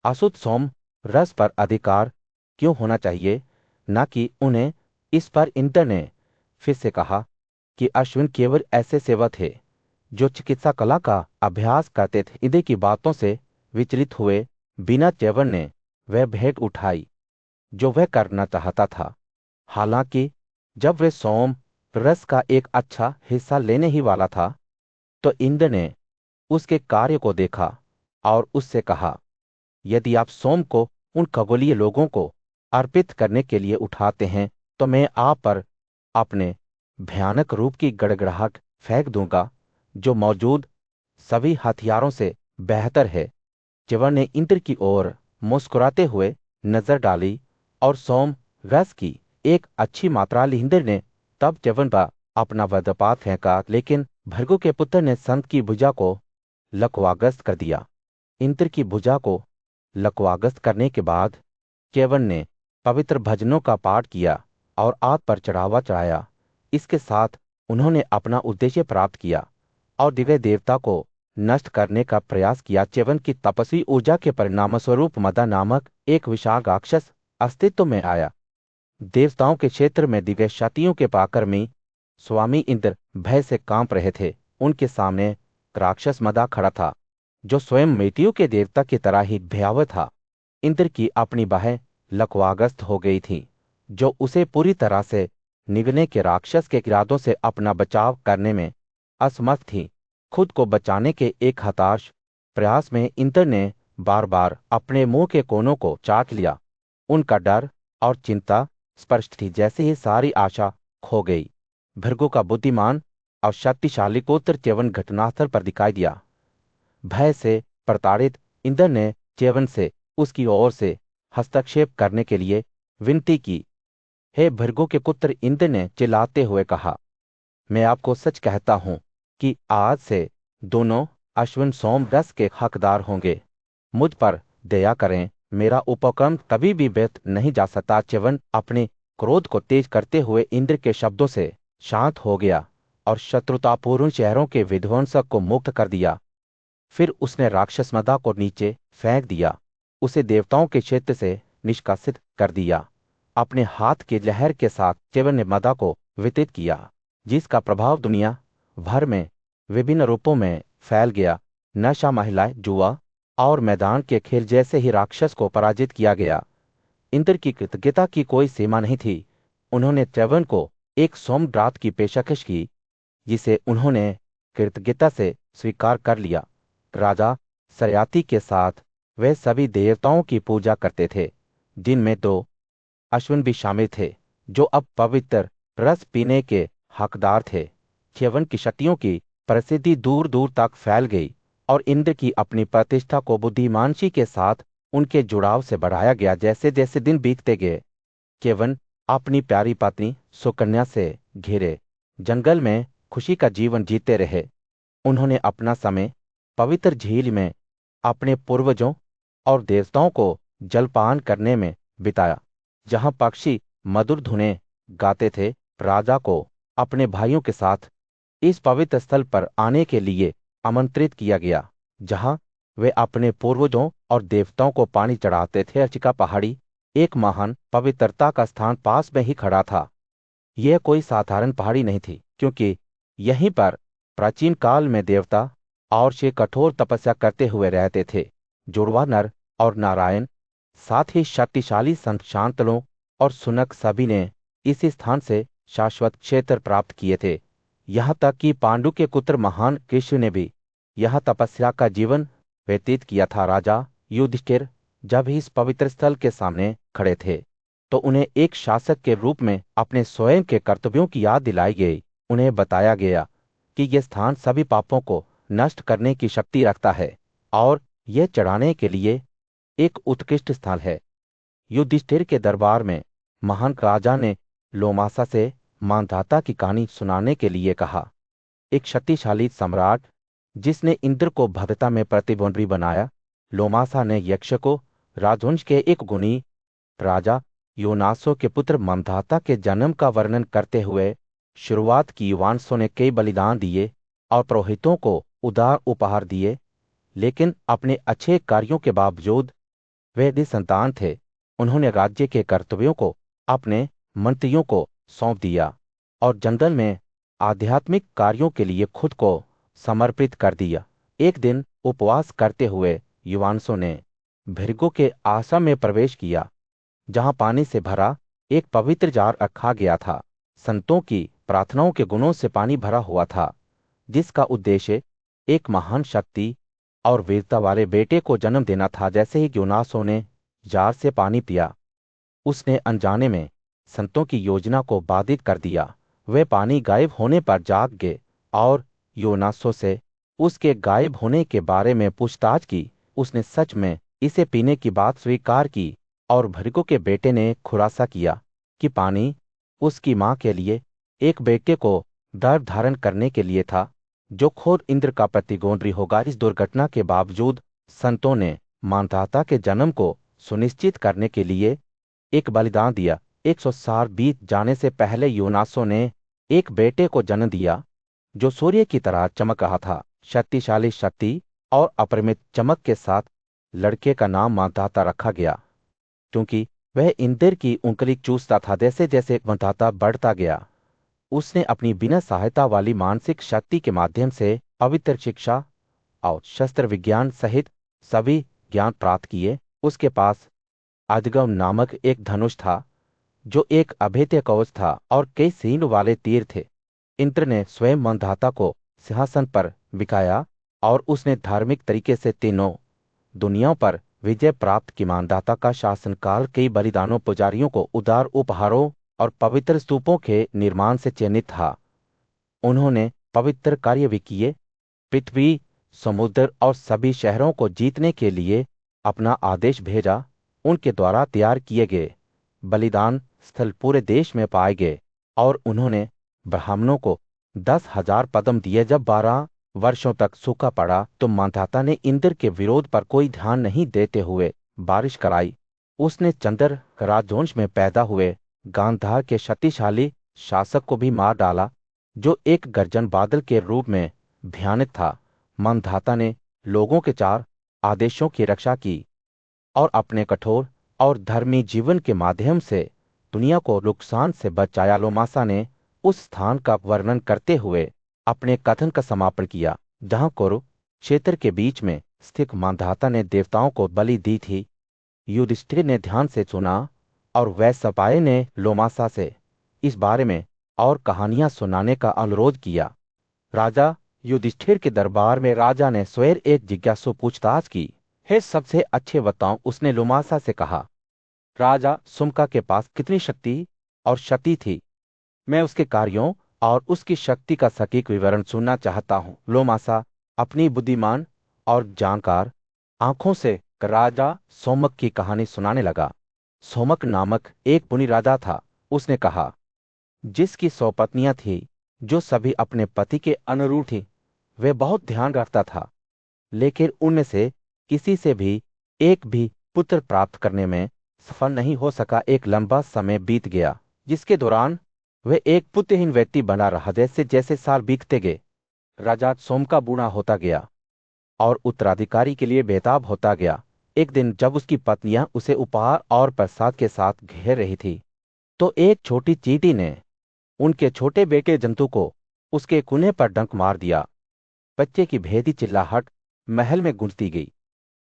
S1: अशुद्ध सोम रस पर अधिकार क्यों होना चाहिए, न कि उन्हें इस पर? इंद्र ने फिर से कहा कि अश्विन केवल ऐसे सेवक थे जो चिकित्सा कला का अभ्यास करते थे। इंद्र की बातों से विचलित हुए बिना च्यवन ने वह भेंट उठाई जो वह करना चाहता था। हालांकि जब वह सोम रस का एक अच्छा हिस्सा लेने ही वाला था, तो इंद्र ने उसके कार्य को देखा और उससे कहा, यदि आप सोम को उन खगोलीय लोगों को अर्पित करने के लिए उठाते हैं, तो मैं आप पर अपने भयानक रूप की गड़गड़ाहट फेंक दूंगा जो मौजूद सभी हथियारों से बेहतर है। च्यवन ने इंद्र की ओर मुस्कुराते हुए नजर डाली और सोम रस की एक अच्छी मात्रा ली। इंद्र ने तब च्यवन पर अपना वज्रपात फेंका, लेकिन भृगु के पुत्र ने संत की भुजा को लकवाग्रस्त कर दिया। इंद्र की भुजा को लकवाग्रस्त करने के बाद च्यवन ने पवित्र भजनों का पाठ किया और आग पर चढ़ावा चढ़ाया। इसके साथ उन्होंने अपना उद्देश्य प्राप्त किया और दिव्य देवता को नष्ट करने का प्रयास किया। च्यवन की तपस्वी ऊर्जा के परिणामस्वरूप मदा नामक एक विशाल राक्षस अस्तित्व में आया। देवताओं के क्षेत्र में दिव्य शक्तियों के पराक्रमी स्वामी इंद्र भय से कांप रहे थे। उनके सामने राक्षस मदा खड़ा था जो स्वयं मृत्यु के देवता की तरह ही भयावह था। इंद्र की अपनी बाहें लकवाग्रस्त हो गई थीं, जो उसे पूरी तरह से निगलने के राक्षस के इरादों से अपना बचाव करने में असमर्थ थी। खुद को बचाने के एक हताश प्रयास में इंद्र ने बार बार अपने मुंह के कोनों को चाट लिया। उनका डर और चिंता स्पष्ट थी। जैसे ही सारी आशा खो गई, भृगु का बुद्धिमान और शक्तिशाली पुत्र च्यवन घटनास्थल पर दिखाई दिया। भय से प्रताड़ित इंद्र ने च्यवन से उसकी ओर से हस्तक्षेप करने के लिए विनती की। हे भृगु के पुत्र, इंद्र ने चिल्लाते हुए कहा, मैं आपको सच कहता हूं कि आज से दोनों अश्विन सोम रस के हकदार होंगे। मुझ पर दया करें, मेरा उपक्रम कभी भी व्यर्थ नहीं जा सकता। च्यवन अपने क्रोध को तेज करते हुए इंद्र के शब्दों से शांत हो गया और शत्रुतापूर्ण शहरों के विध्वंसक को मुक्त कर दिया। फिर उसने राक्षस मदा को नीचे फेंक दिया, उसे देवताओं के क्षेत्र से निष्कासित कर दिया। अपने हाथ की लहर के साथ च्यवन ने मदा को वितरित किया, जिसका प्रभाव दुनिया भर में विभिन्न रूपों में फैल गया। नशा, महिलाएं, जुआ और मैदान के खेल जैसे ही राक्षस को पराजित किया गया। इंद्र की कृतज्ञता की कोई सीमा नहीं थी। उन्होंने च्यवन को एक सोमरात की पेशकश की, जिसे उन्होंने कृतज्ञता से स्वीकार कर लिया। राजा सरयाती के साथ वे सभी देवताओं की पूजा करते थे, जिनमें 2 अश्विन भी शामिल थे, जो अब पवित्र रस पीने के हकदार थे। च्यवन की शक्तियों की प्रसिद्धि दूर दूर तक फैल गई और इंद्र की अपनी प्रतिष्ठा को बुद्धिमानशी के साथ उनके जुड़ाव से बढ़ाया गया। जैसे जैसे दिन बीतते गए, च्यवन अपनी प्यारी पत्नी सुकन्या से घिरे जंगल में खुशी का जीवन जीते रहे। उन्होंने अपना समय पवित्र झील में अपने पूर्वजों और देवताओं को जलपान करने में बिताया, जहां पक्षी मधुर धुनें गाते थे। राजा को अपने भाइयों के साथ इस पवित्र स्थल पर आने के लिए आमंत्रित किया गया, जहां वे अपने पूर्वजों और देवताओं को पानी चढ़ाते थे। अर्चिका पहाड़ी एक महान पवित्रता का स्थान पास में ही खड़ा था। यह कोई साधारण पहाड़ी नहीं थी, क्योंकि यहीं पर प्राचीन काल में देवता और शिव कठोर तपस्या करते हुए रहते थे। जुड़वा नर और नारायण, साथ ही शक्तिशाली संत शांतनु और सुनक, सभी ने इस स्थान से शाश्वत क्षेत्र प्राप्त किए थे। यहाँ तक कि पांडु के पुत्र महान कृष्ण ने भी यह तपस्या का जीवन व्यतीत किया था। राजा युधिष्ठिर जब इस पवित्र स्थल के सामने खड़े थे, तो उन्हें एक शासक के रूप में अपने स्वयं के कर्तव्यों की याद दिलाई गई। उन्हें बताया गया कि यह स्थान सभी पापों को नष्ट करने की शक्ति रखता है और यह चढ़ाने के लिए एक उत्कृष्ट स्थल है। युधिष्ठिर के दरबार में महान राजा ने लोमासा से मानधाता की कहानी सुनाने के लिए कहा। एक शक्तिशाली सम्राट जिसने इंद्र को भव्यता में प्रतिद्वंद्वी बनाया, लोमासा ने यक्ष को राजवंश के एक गुणी राजा योनासों के पुत्र ममधाता के जन्म का वर्णन करते हुए शुरुआत की। युवांशों ने कई बलिदान दिए और पुरोहितों को उदार उपहार दिए, लेकिन अपने अच्छे कार्यों के बावजूद वे निसंतान थे। उन्होंने राज्य के कर्तव्यों को अपने मंत्रियों को सौंप दिया और जंगल में आध्यात्मिक कार्यों के लिए खुद को समर्पित कर दिया। एक दिन उपवास करते हुए युवांशों ने भृगु के आश्रम में प्रवेश किया, जहां पानी से भरा एक पवित्र जार रखा गया था। संतों की प्रार्थनाओं के गुणों से पानी भरा हुआ था, जिसका उद्देश्य एक महान शक्ति और वीरता वाले बेटे को जन्म देना था। जैसे ही योनासों ने जार से पानी पिया, उसने अनजाने में संतों की योजना को बाधित कर दिया। वे पानी गायब होने पर जाग गए और योनासों से उसके गायब होने के बारे में पूछताछ की। उसने सच में इसे पीने की बात स्वीकार की और भृगु के बेटे ने खुलासा किया कि पानी उसकी मां के लिए एक बेटे को गर्भ धारण करने के लिए था, जो खुद इंद्र का प्रतिगोंद्री होगा। इस दुर्घटना के बावजूद संतों ने मानधाता के जन्म को सुनिश्चित करने के लिए एक बलिदान दिया। 100 साल बीत जाने से पहले योनासों ने एक बेटे को जन्म दिया, जो सूर्य की तरह चमक रहा था। शक्तिशाली शक्ति और अपरिमित चमक के साथ लड़के का नाम मानधाता रखा गया, क्योंकि वह इंद्र की उंगली चूसता था। जैसे जैसे मानधाता बढ़ता गया, उसने अपनी बिना सहायता वाली मानसिक शक्ति के माध्यम से पवित्र शिक्षा और शस्त्र विज्ञान सहित सभी ज्ञान प्राप्त किए। उसके पास अधगम नामक एक धनुष था, जो एक अभेद्य कवच था, और कई सींग वाले तीर थे। इंद्र ने स्वयं मानधाता को सिंहासन पर बिठाया और उसने धार्मिक तरीके से तीनों दुनियाओं पर विजय प्राप्त की। मानधाता का शासनकाल कई बलिदानों, पुजारियों को उदार उपहारों और पवित्र स्तूपों के निर्माण से चिन्हित था। उन्होंने पवित्र कार्य भी किए। पृथ्वी, समुद्र और सभी शहरों को जीतने के लिए अपना आदेश भेजा। उनके द्वारा तैयार किए गए बलिदान स्थल पूरे देश में पाए गए और उन्होंने ब्राह्मणों को 10,000 पदम दिए। जब 12 वर्षों तक सूखा पड़ा तो मानधाता ने इंद्र के विरोध पर कोई ध्यान नहीं देते हुए बारिश कराई। उसने चंद्र राजवंश में पैदा हुए गांधार के शक्तिशाली शासक को भी मार डाला, जो एक गर्जन बादल के रूप में भयानक था। मानधाता ने लोगों के 4 आदेशों की रक्षा की और अपने कठोर और धर्मी जीवन के माध्यम से दुनिया को नुकसान से बचाया। लोमासा ने उस स्थान का वर्णन करते हुए अपने कथन का समापन किया, जहां कुरु क्षेत्र के बीच में स्थित मानधाता ने देवताओं को बलि दी थी। युधिष्ठिर ने ध्यान से सुना और वैशंपायन ने लोमासा से इस बारे में और कहानियां सुनाने का अनुरोध किया। राजा युधिष्ठिर के दरबार में राजा ने स्वयं एक जिज्ञासु पूछताछ की। हे सबसे अच्छे बताओ, उसने लोमासा से कहा। राजा सुमका के पास कितनी शक्ति और शक्ति थी? मैं उसके कार्यों और उसकी शक्ति का सटीक विवरण सुनना चाहता हूं। लोमासा अपनी बुद्धिमान और जानकार आंखों से राजा सोमक की कहानी सुनाने लगा। सोमक नामक एक पुनि राजा था। उसने कहा, जिसकी 100 पत्नियां थी, जो सभी अपने पति के अनुरूप थी। वह बहुत ध्यान रखता था, लेकिन उनमें से किसी से भी एक भी पुत्र प्राप्त करने में सफल नहीं हो सका। एक लंबा समय बीत गया, जिसके दौरान वह एक पुत्रहीन व्यक्ति बना रहा। जैसे जैसे साल बीतते गए, राजा सोमका बूढ़ा होता गया और उत्तराधिकारी के लिए बेताब होता गया। एक दिन जब उसकी पत्नियां उसे उपहार और प्रसाद के साथ घेर रही थी, तो एक छोटी चींटी ने उनके छोटे बेटे जंतु को उसके कुन्हे पर डंक मार दिया। बच्चे की भेदी चिल्लाहट महल में गूंजती गई,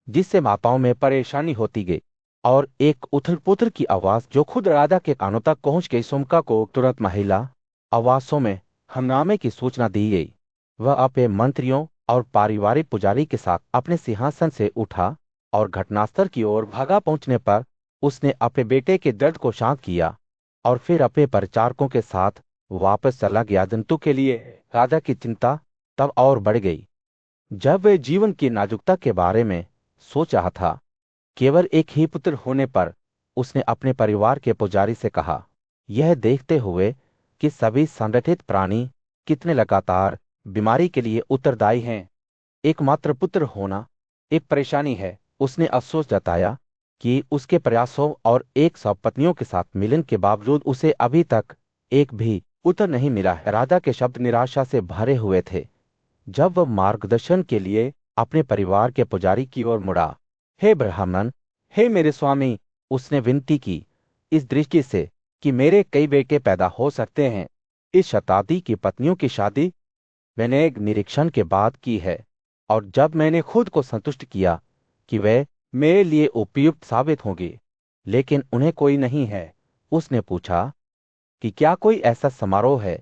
S1: जिससे माताओं में परेशानी होती गई और एक उथल पुथल की आवाज जो खुद राजा के कानों तक पहुंच गई। सोमका को तुरंत महिला आवासों में हंगामे की सूचना दी गई। वह अपने मंत्रियों और पारिवारिक पुजारी के साथ अपने सिंहासन से उठा और घटनास्थल की ओर भागा। पहुंचने पर उसने अपने बेटे के दर्द को शांत किया और फिर अपने परिचारकों के साथ वापस चला गया। जंतु के लिए राजा की चिंता तब और बढ़ गई जब वह जीवन की नाजुकता के बारे में सोच रहा था। केवल एक ही पुत्र होने पर उसने अपने परिवार के पुजारी से कहा, यह देखते हुए कि सभी संगठित प्राणी कितने लगातार बीमारी के लिए उत्तरदायी हैं, एकमात्र पुत्र होना एक परेशानी है। उसने अफसोस जताया कि उसके प्रयासों और 100 पत्नियों के साथ मिलन के बावजूद उसे अभी तक एक भी उत्तर नहीं मिला है। राजा के शब्द निराशा से भरे हुए थे जब वह मार्गदर्शन के लिए अपने परिवार के पुजारी की ओर मुड़ा। हे ब्राह्मण, हे मेरे स्वामी, उसने विनती की, इस दृष्टि से कि मेरे कई बेटे पैदा हो सकते हैं। इस शताब्दी की पत्नियों की शादी मैंने एक निरीक्षण के बाद की है, और जब मैंने खुद को संतुष्ट किया कि वे मेरे लिए उपयुक्त साबित होंगी, लेकिन उन्हें कोई नहीं है। उसने पूछा कि क्या कोई ऐसा समारोह है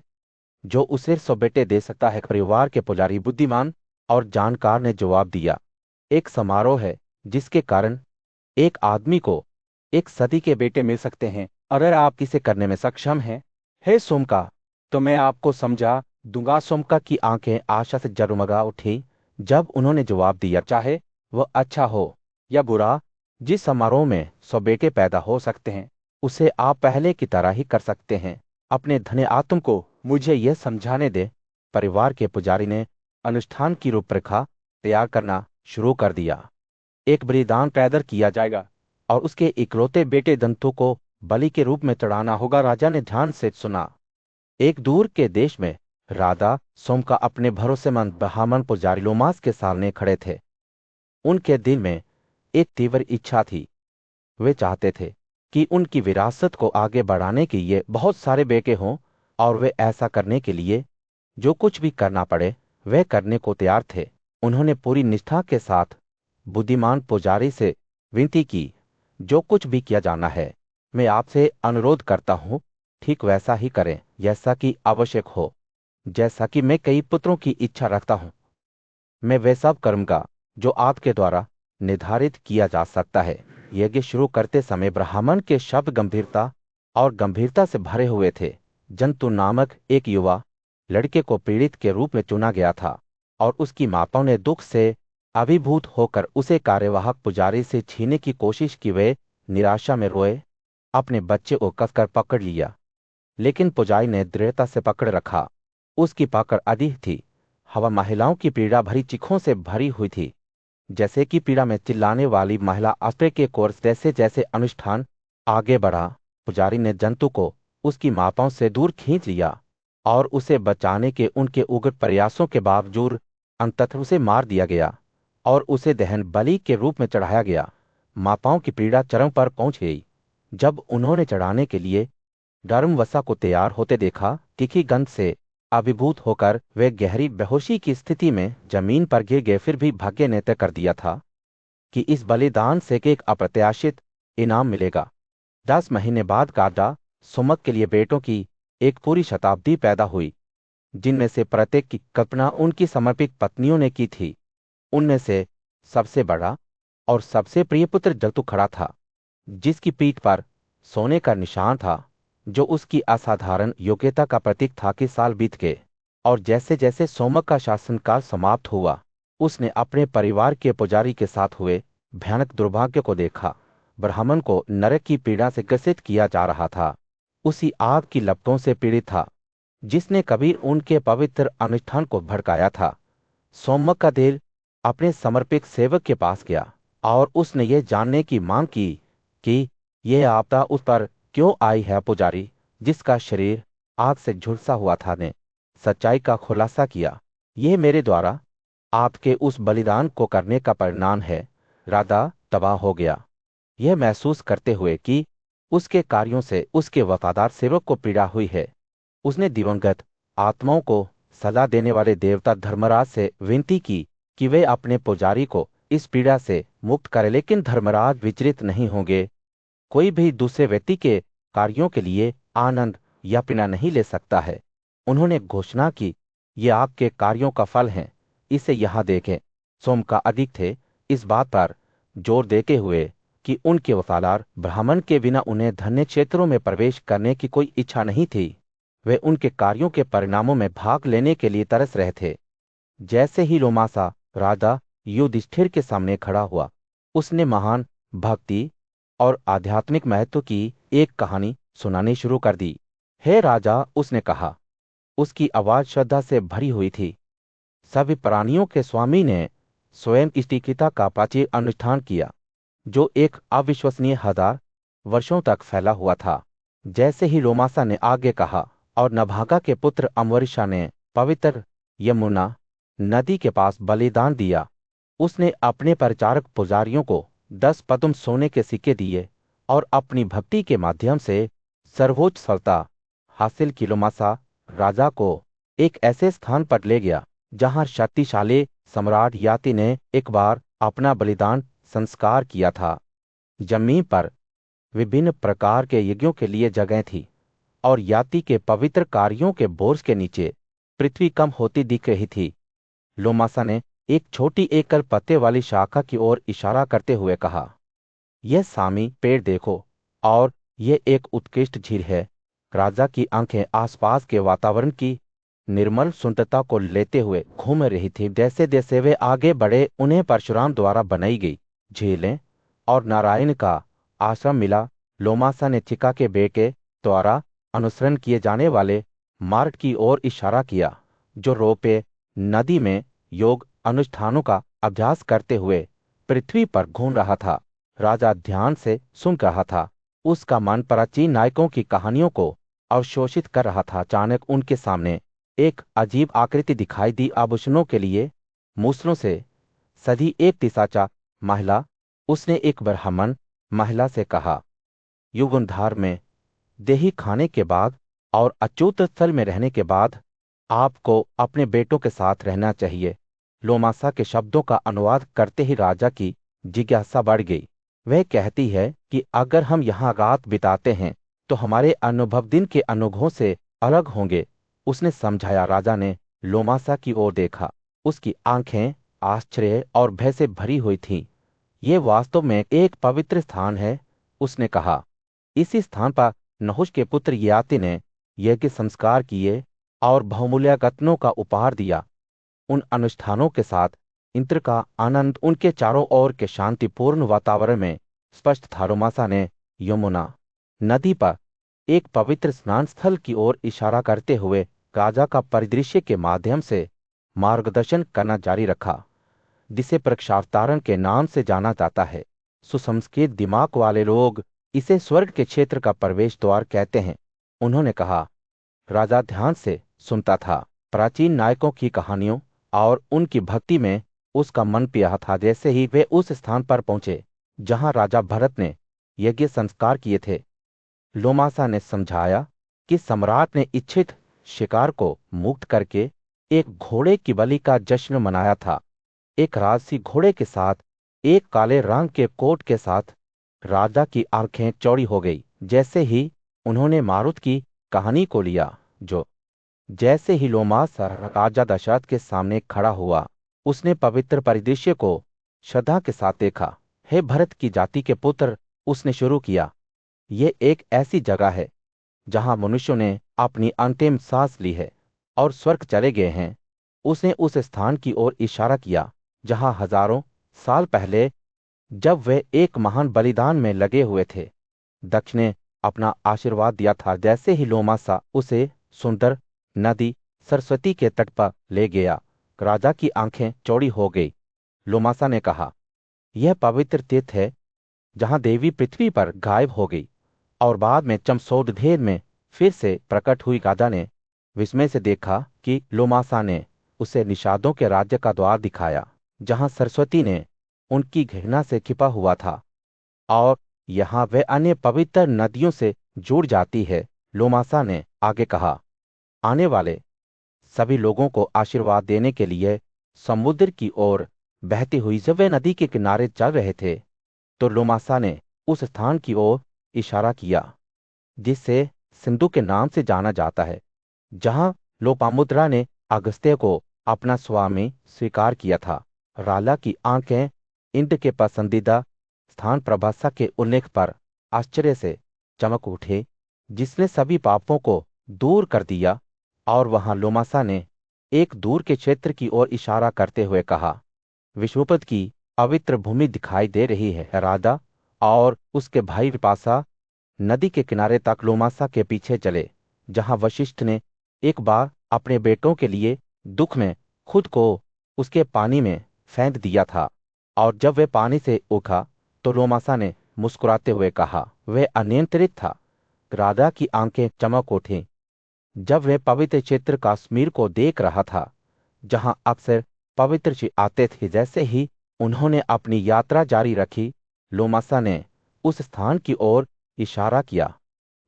S1: जो उसे 100 बेटे दे सकता है। परिवार के पुजारी बुद्धिमान और जानकार ने जवाब दिया, एक समारोह है जिसके कारण एक आदमी को 1 सदी के बेटे मिल सकते हैं, अगर आप इसे करने में सक्षम हैं। हे सोमका, तो मैं आपको समझा दूंगा। सोमका की आंखें आशा से जगमगा उठी जब उन्होंने जवाब दिया, चाहे वह अच्छा हो या बुरा, जिस समारोह में 100 बेटे पैदा हो सकते हैं उसे आप पहले की तरह ही कर सकते हैं। अपने धन्य आत्म को मुझे यह समझाने दे। परिवार के पुजारी ने अनुष्ठान की रूपरेखा तैयार करना शुरू कर दिया। एक बलिदान पैदा किया जाएगा और उसके इकलौते बेटे दंतों को बलि के रूप में चढ़ाना होगा। राजा ने ध्यान से सुना। एक दूर के देश में राधा सोमका अपने भरोसेमंद ब्राह्मण पुजारी लोमास के सामने खड़े थे। उनके दिल में एक तीव्र इच्छा थी। वे चाहते थे कि उनकी विरासत को आगे बढ़ाने के लिए बहुत सारे बेटे हों, और वे ऐसा करने के लिए जो कुछ भी करना पड़े वे करने को तैयार थे। उन्होंने पूरी निष्ठा के साथ बुद्धिमान पुजारी से विनती की, जो कुछ भी किया जाना है मैं आपसे अनुरोध करता हूं, ठीक वैसा ही करें जैसा कि आवश्यक हो। जैसा कि मैं कई पुत्रों की इच्छा रखता हूं, मैं वे सब करूंगा जो आपके द्वारा निर्धारित किया जा सकता है। यज्ञ शुरू करते समय ब्राह्मण के शब्द गंभीरता से भरे हुए थे। जंतु नामक एक युवा लड़के को पीड़ित के रूप में चुना गया था, और उसकी माताओं ने दुख से अभिभूत होकर उसे कार्यवाहक पुजारी से छीनने की कोशिश की। वे निराशा में रोए, अपने बच्चे को कसकर पकड़ लिया, लेकिन पुजारी ने दृढ़ता से पकड़ रखा। उसकी पकड़ अडिग थी। हवा महिलाओं की पीड़ा भरी चीखों से भरी हुई थी, जैसे कि पीड़ा में चिल्लाने वाली महिला। अस्त्र के कोर्स जैसे जैसे अनुष्ठान आगे बढ़ा, पुजारी ने जंतु को उसकी माताओं से दूर खींच लिया, और उसे बचाने के उनके उग्र प्रयासों के बावजूद अंततः उसे मार दिया गया और उसे दहन बलि के रूप में चढ़ाया गया। माताओं की पीड़ा चरम पर पहुंच गई। जब उन्होंने चढ़ाने के लिए गर्म वसा को तैयार होते देखा, तीखी गंध से अभिभूत होकर वे गहरी बेहोशी की स्थिति में जमीन पर गिर गए। फिर भी भाग्य ने तय कर दिया था कि इस बलिदान से एक अप्रत्याशित इनाम मिलेगा। 10 महीने बाद कादा सुमक के लिए बेटों की एक पूरी शताब्दी पैदा हुई, जिनमें से प्रत्येक की कल्पना उनकी समर्पित पत्नियों ने की थी। उनमें से सबसे बड़ा और सबसे प्रिय पुत्र जलतु खड़ा था, जिसकी पीठ पर सोने का निशान था, जो उसकी असाधारण योग्यता का प्रतीक था। कि साल बीत गए, और जैसे जैसे सोमक का शासनकाल समाप्त हुआ, उसने अपने परिवार के पुजारी के साथ हुए भयानक दुर्भाग्य को देखा। ब्राह्मण को नरक की पीड़ा से ग्रसित किया जा रहा था, उसी आग की लपटों से पीड़ित था जिसने कभी उनके पवित्र अनुष्ठान को भड़काया था। सोमक का दिल अपने समर्पित सेवक के पास गया, और उसने ये जानने की मांग की कि यह आपदा उस पर क्यों आई है। पुजारी, जिसका शरीर आग से झुलसा हुआ था, ने सच्चाई का खुलासा किया, यह मेरे द्वारा आपके उस बलिदान को करने का परिणाम है। राधा तबाह हो गया, यह महसूस करते हुए कि उसके कार्यों से उसके वफादार सेवक को पीड़ा हुई है। उसने दिवंगत आत्माओं को सलाह देने वाले देवता धर्मराज से विनती की कि वे अपने पुजारी को इस पीड़ा से मुक्त करें, लेकिन धर्मराज विचलित नहीं होंगे। कोई भी दूसरे व्यक्ति के कार्यों के लिए आनंद या पीड़ा नहीं ले सकता है। उन्होंने घोषणा की, ये आपके कार्यों का फल है, इसे यहां देखें। सोम का अधिक थे इस बात पर जोर देते हुए कि उनके वफादार ब्राह्मण के बिना उन्हें धन्य क्षेत्रों में प्रवेश करने की कोई इच्छा नहीं थी। वे उनके कार्यों के परिणामों में भाग लेने के लिए तरस रहे थे। जैसे ही लोमासा राजा युधिष्ठिर के सामने खड़ा हुआ, उसने महान भक्ति और आध्यात्मिक महत्व की एक कहानी सुनानी शुरू कर दी। हे राजा, उसने कहा, उसकी आवाज श्रद्धा से भरी हुई थी। सभी प्राणियों के स्वामी ने स्वयं स्टिकिता का प्राचीन अनुष्ठान किया। जो एक अविश्वसनीय 1000 वर्षों तक फैला हुआ था। जैसे ही लोमासा ने आगे कहा और नभागा के पुत्र अम्बरीशा ने पवित्र यमुना नदी के पास बलिदान दिया, उसने अपने परिचारक पुजारियों को 10 पदुम सोने के सिक्के दिए और अपनी भक्ति के माध्यम से सर्वोच्च सफलता हासिल की। लोमासा राजा को एक ऐसे स्थान पर ले गया जहां शक्तिशाली सम्राट याति ने एक बार अपना बलिदान संस्कार किया था। जमीन पर विभिन्न प्रकार के यज्ञों के लिए जगह थी और याति के पवित्र कार्यों के बोझ के नीचे पृथ्वी कम होती दिख रही थी। लोमासा ने एक छोटी एकल पत्ते वाली शाखा की ओर इशारा करते हुए कहा, यह सामी पेड़ देखो, और यह एक उत्कृष्ट झील है। राजा की आंखें आसपास के वातावरण की निर्मल सुंदरता को लेते हुए घूम रही थी। जैसे जैसे वे आगे बढ़े, उन्हें परशुराम द्वारा बनाई गई झीलें और नारायण का आश्रम मिला। लोमासा ने चिका के बेटे द्वारा अनुसरण किए जाने वाले मार्ग की ओर इशारा किया, जो रोपे नदी में योग अनुष्ठानों का अभ्यास करते हुए पृथ्वी पर घूम रहा था। राजा ध्यान से सुन रहा था। उसका मन प्राचीन नायकों की कहानियों को अवशोषित कर रहा था। अचानक उनके सामने एक अजीब आकृति दिखाई दी। आभूषणों के लिए मूसलों से सधी एक पिशाचा महिला। उसने एक ब्राह्मण महिला से कहा, युगंधार में देही खाने के बाद और अच्युत स्थल में रहने के बाद आपको अपने बेटों के साथ रहना चाहिए। लोमासा के शब्दों का अनुवाद करते ही राजा की जिज्ञासा बढ़ गई। वह कहती है कि अगर हम यहाँ रात बिताते हैं तो हमारे अनुभव दिन के अनुभवों से अलग होंगे। उसने समझाया। राजा ने लोमासा की ओर देखा। उसकी आंखें आश्चर्य और भय से भरी हुई थीं। ये वास्तव में एक पवित्र स्थान है, उसने कहा। इसी स्थान पर नहुष के पुत्र याति ने यज्ञ संस्कार किए और बहुमूल्य रत्नों का उपहार दिया। उन अनुष्ठानों के साथ इंद्र का आनंद उनके चारों ओर के शांतिपूर्ण वातावरण में स्पष्ट था। लोमासा ने यमुना नदी पर एक पवित्र स्नान स्थल की ओर इशारा करते हुए राजा का परिदृश्य के माध्यम से मार्गदर्शन करना जारी रखा, जिसे प्रक्षावतारण के नाम से जाना जाता है। सुसंस्कृत दिमाग वाले लोग इसे स्वर्ग के क्षेत्र का प्रवेश द्वार कहते हैं। उन्होंने कहा। राजा ध्यान से सुनता था। प्राचीन नायकों की कहानियों और उनकी भक्ति में उसका मन पिया था। जैसे ही वे उस स्थान पर पहुंचे जहां राजा भरत ने यज्ञ संस्कार किए थे, लोमासा ने समझाया कि सम्राट ने इच्छित शिकार को मुक्त करके एक घोड़े की बलि का जश्न मनाया था। एक राजसी घोड़े के साथ एक काले रंग के कोट के साथ। राजा की आंखें चौड़ी हो गई जैसे ही उन्होंने मारुत की कहानी को लिया। जैसे ही लोमासा राजा दशरथ के सामने खड़ा हुआ, उसने पवित्र परिदृश्य को श्रद्धा के साथ देखा। हे भरत की जाति के पुत्र, उसने शुरू किया, ये एक ऐसी जगह है जहां मनुष्यों ने अपनी अंतिम सांस ली है और स्वर्ग चले गए हैं। उसने उस स्थान की ओर इशारा किया जहां हजारों साल पहले, जब वे एक महान बलिदान में लगे हुए थे, दक्ष ने अपना आशीर्वाद दिया था। जैसे ही लोमासा उसे सुंदर नदी सरस्वती के तट पर ले गया, राजा की आंखें चौड़ी हो गई। लोमासा ने कहा, यह पवित्र तीर्थ है जहां देवी पृथ्वी पर गायब हो गई और बाद में चमसौदधेर में फिर से प्रकट हुई। राजा ने विस्मय से देखा कि लोमासा ने उसे निषादों के राज्य का द्वार दिखाया जहां सरस्वती ने उनकी घृणा से छिपा हुआ था और यहां वह अन्य पवित्र नदियों से जुड़ जाती है। लोमासा ने आगे कहा, आने वाले सभी लोगों को आशीर्वाद देने के लिए समुद्र की ओर बहती हुई जब वे नदी के किनारे चल रहे थे, तो लोमासा ने उस स्थान की ओर इशारा किया जिसे सिंधु के नाम से जाना जाता है, जहां लोपामुद्रा ने अगस्त्य को अपना स्वामी स्वीकार किया था। राजा की आंखें इंद्र के पसंदीदा स्थान प्रभासा के उल्लेख पर आश्चर्य से चमक उठे, जिसने सभी पापों को दूर कर दिया। और वहां लोमासा ने एक दूर के क्षेत्र की ओर इशारा करते हुए कहा, विश्वपद की पवित्र भूमि दिखाई दे रही है। राजा और उसके भाई विपाशा नदी के किनारे तक लोमासा के पीछे चले, जहां वशिष्ठ ने एक बार अपने बेटों के लिए दुख में खुद को उसके पानी में फेंक दिया था। और जब वे पानी से उठा तो लोमासा ने मुस्कुराते हुए कहा। वह अनियंत्रित था। राधा की आंखें चमक उठीं जब वह पवित्र क्षेत्र कश्मीर को देख रहा था, जहां अक्सर पवित्र जी आते थे। जैसे ही उन्होंने अपनी यात्रा जारी रखी, लोमासा ने उस स्थान की ओर इशारा किया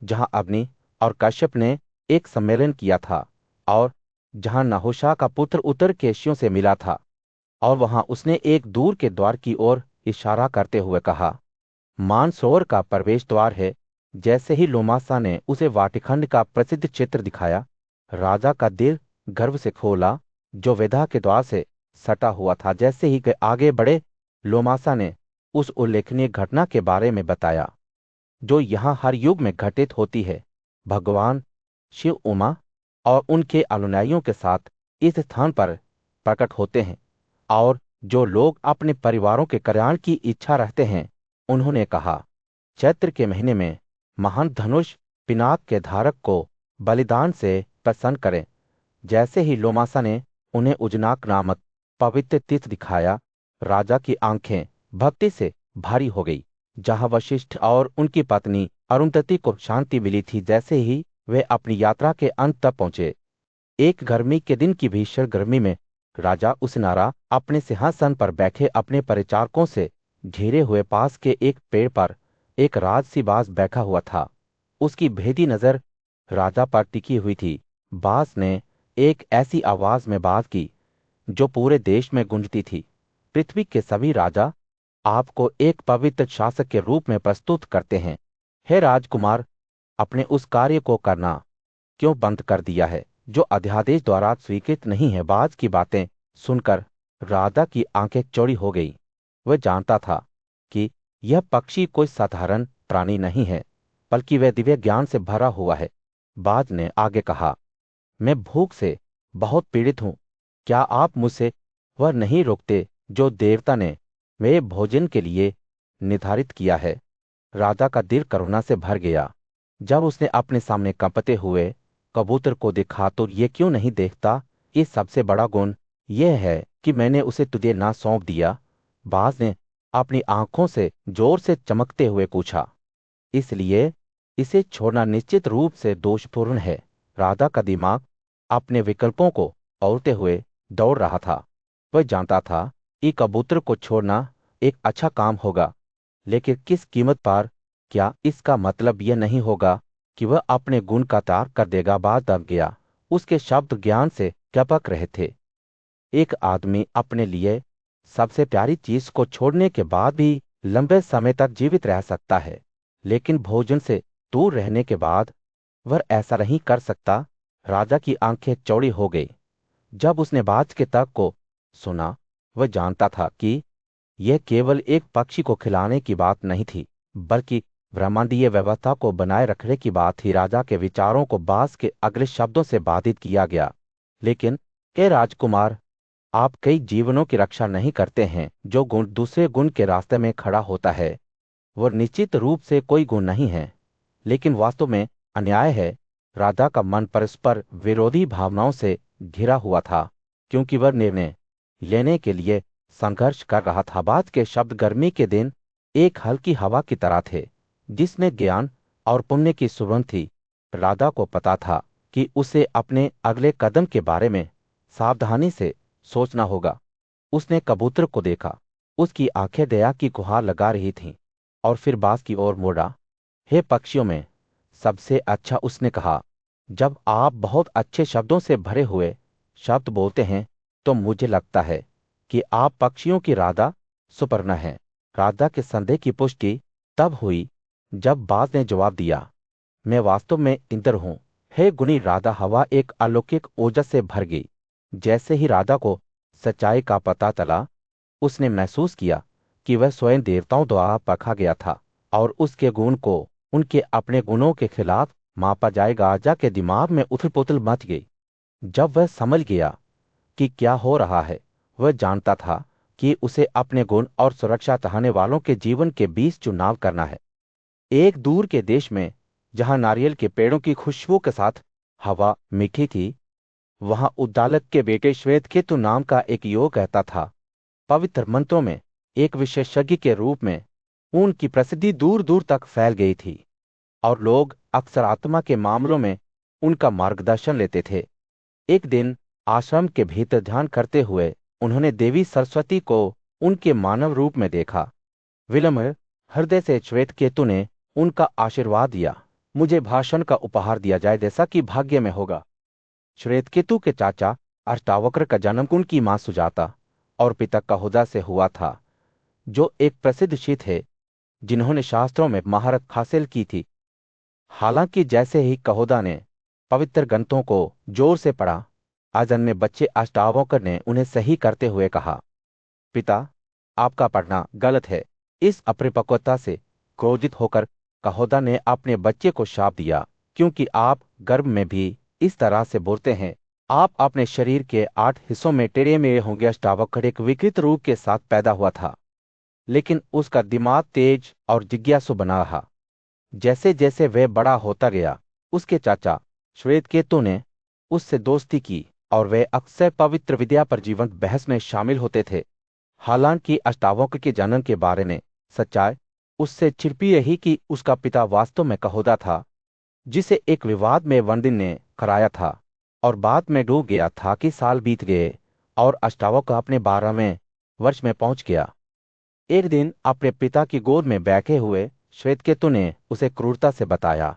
S1: जहां अग्नि और कश्यप ने एक सम्मेलन किया था, और जहां नहुषा का पुत्र उत्तर केशियों से मिला था। और वहां उसने एक दूर के द्वार की ओर इशारा करते हुए कहा, मानसरोवर का प्रवेश द्वार है। जैसे ही लोमासा ने उसे वाटिखंड का प्रसिद्ध चित्र दिखाया, राजा का दिल गर्व से खोला, जो वेदा के द्वार से सटा हुआ था। जैसे ही वे आगे बढ़े, लोमासा ने उस उल्लेखनीय घटना के बारे में बताया जो यहाँ हर युग में घटित होती है। भगवान शिव उमा और उनके अनुयायियों के साथ इस स्थान पर प्रकट होते हैं, और जो लोग अपने परिवारों के कल्याण की इच्छा रखते हैं। उन्होंने कहा, चैत्र के महीने में महान धनुष पिनाक के धारक को बलिदान से प्रसन्न करें। जैसे ही लोमासा ने उन्हें उजनाक नामक पवित्र तीर्थ दिखाया, राजा की आंखें भक्ति से भारी हो गई। जहां वशिष्ठ और उनकी पत्नी अरुंधति को शांति मिली थी। जैसे ही वे अपनी यात्रा के अंत तक पहुंचे, एक गर्मी के दिन की भीषण गर्मी में राजा उसनारा अपने सिंहासन पर बैठे अपने परिचारकों से घेरे हुए पास के एक पेड़ पर एक राजसी बाज बैठा हुआ था। उसकी भेदी नजर राजा पर टिकी हुई थी। बाज ने एक ऐसी आवाज में बात की जो पूरे देश में गूंजती थी, पृथ्वी के सभी राजा आपको एक पवित्र शासक के रूप में प्रस्तुत करते हैं। हे राजकुमार, अपने उस कार्य को करना क्यों बंद कर दिया है जो अध्यादेश द्वारा स्वीकृत नहीं है? बाज की बातें सुनकर राधा की आंखें चौड़ी हो गई। वह जानता था कि यह पक्षी कोई साधारण प्राणी नहीं है, बल्कि वह दिव्य ज्ञान से भरा हुआ है। बाज ने आगे कहा, मैं भूख से बहुत पीड़ित हूं। क्या आप मुझसे वह नहीं रोकते जो देवता ने मेरे भोजन के लिए निर्धारित किया है? राजा का दिल करुणा से भर गया जब उसने अपने सामने कंपते हुए कबूतर को देखा। तो ये क्यों नहीं देखता? इस सबसे बड़ा गुण यह है कि मैंने उसे तुझे ना सौंप दिया। बाज ने अपनी आंखों से जोर से चमकते हुए पूछा, इसलिए इसे छोड़ना निश्चित रूप से दोषपूर्ण है। राधा का दिमाग अपने विकल्पों को औरते हुए दौड़ रहा था। वह जानता था कि कबूतर को छोड़ना एक अच्छा काम होगा, लेकिन किस कीमत पर? क्या इसका मतलब यह नहीं होगा कि वह अपने गुण का त्याग कर देगा? बात दब गया। उसके शब्द ज्ञान से टपक रहे थे। एक आदमी अपने लिए सबसे प्यारी चीज को छोड़ने के बाद भी लंबे समय तक जीवित रह सकता है, लेकिन भोजन से दूर रहने के बाद वह ऐसा नहीं कर सकता। राजा की आंखें चौड़ी हो गई जब उसने बाज के तर्क को सुना। वह जानता था कि यह केवल एक पक्षी को खिलाने की बात नहीं थी, बल्कि ब्रह्मांडीय व्यवस्था को बनाए रखने की बात थी। राजा के विचारों को बाज के अगले शब्दों से बाधित किया गया, लेकिन हे राजकुमार, आप कई जीवनों की रक्षा नहीं करते हैं। जो गुण दूसरे गुण के रास्ते में खड़ा होता है वह निश्चित रूप से कोई गुण नहीं है, लेकिन वास्तव में अन्याय है। राधा का मन परस्पर विरोधी भावनाओं से घिरा हुआ था, क्योंकि वह निर्णय लेने के लिए संघर्ष कर रहा था। बात के शब्द गर्मी के दिन एक हल्की हवा की तरह थे, जिसमें ज्ञान और पुण्य की सुगंध थी। राधा को पता था कि उसे अपने अगले कदम के बारे में सावधानी से सोचना होगा। उसने कबूतर को देखा। उसकी आंखें दया की गुहार लगा रही थीं, और फिर बाज की ओर मुड़ा। हे पक्षियों में सबसे अच्छा, उसने कहा, जब आप बहुत अच्छे शब्दों से भरे हुए शब्द बोलते हैं तो मुझे लगता है कि आप पक्षियों की राधा सुपर्णा हैं। राधा के संदेह की पुष्टि तब हुई जब बाज ने जवाब दिया, मैं वास्तव में इंद्र हूं। हे गुणी राधा, हवा एक अलौकिक ओजस से भर गई। जैसे ही राधा को सच्चाई का पता चला, उसने महसूस किया कि वह स्वयं देवताओं द्वारा परखा गया था, और उसके गुण को उनके अपने गुणों के खिलाफ मापा जाएगा। राजा के दिमाग में उथल पुथल मच गई जब वह समझ गया कि क्या हो रहा है। वह जानता था कि उसे अपने गुण और सुरक्षा चाहने वालों के जीवन के बीच चुनाव करना है। एक दूर के देश में जहां नारियल के पेड़ों की खुशबू के साथ हवा मीठी थी, वहां उद्दालक के बेटे श्वेतकेतु नाम का एक युवक कहता था। पवित्र मंत्रों में एक विशेषज्ञ के रूप में उनकी प्रसिद्धि दूर दूर तक फैल गई थी और लोग अक्सर आत्मा के मामलों में उनका मार्गदर्शन लेते थे। एक दिन आश्रम के भीतर ध्यान करते हुए उन्होंने देवी सरस्वती को उनके मानव रूप में देखा। विनम्र हृदय से श्वेतकेतु ने उनका आशीर्वाद दिया, मुझे भाषण का उपहार दिया जाए जैसा कि भाग्य में होगा। श्वेतकेतु के चाचा अष्टावक्र का जन्म उनकी मां सुजाता और पिता कहोदा से हुआ था, जो एक प्रसिद्ध ऋषि थे जिन्होंने शास्त्रों में महारत हासिल की थी। हालांकि जैसे ही कहोदा ने पवित्र ग्रंथों को जोर से पढ़ा, अजन्मे बच्चे अष्टावक्र ने उन्हें सही करते हुए कहा, पिता, आपका पढ़ना गलत है। इस अपरिपक्वता से क्रोधित होकर कहोदा ने अपने बच्चे को शाप दिया, क्योंकि आप गर्भ में भी इस तरह से बोलते हैं। आप अपने शरीर के 8 हिस्सों में टेढ़े मेढ़े होंगे। अष्टावक्र एक विकृत रूप के साथ पैदा हुआ था, लेकिन उसका दिमाग तेज और जिज्ञासु बना रहा। जैसे जैसे वह बड़ा होता गया, उसके चाचा श्वेतकेतु ने उससे दोस्ती की और वे अक्सर पवित्र विद्या पर जीवंत बहस में शामिल होते थे। हालांकि अष्टावक्र के जन्म के बारे में सच्चाई उससे छिपी रही कि उसका पिता वास्तव में कहोदा था, जिसे एक विवाद में वंदिन ने कराया था और बाद में डूब गया था। कि साल बीत गए और अष्टावक्र अपने 12वें वर्ष में पहुंच गया। एक दिन अपने पिता की गोद में बैठे हुए श्वेतकेतु ने उसे क्रूरता से बताया,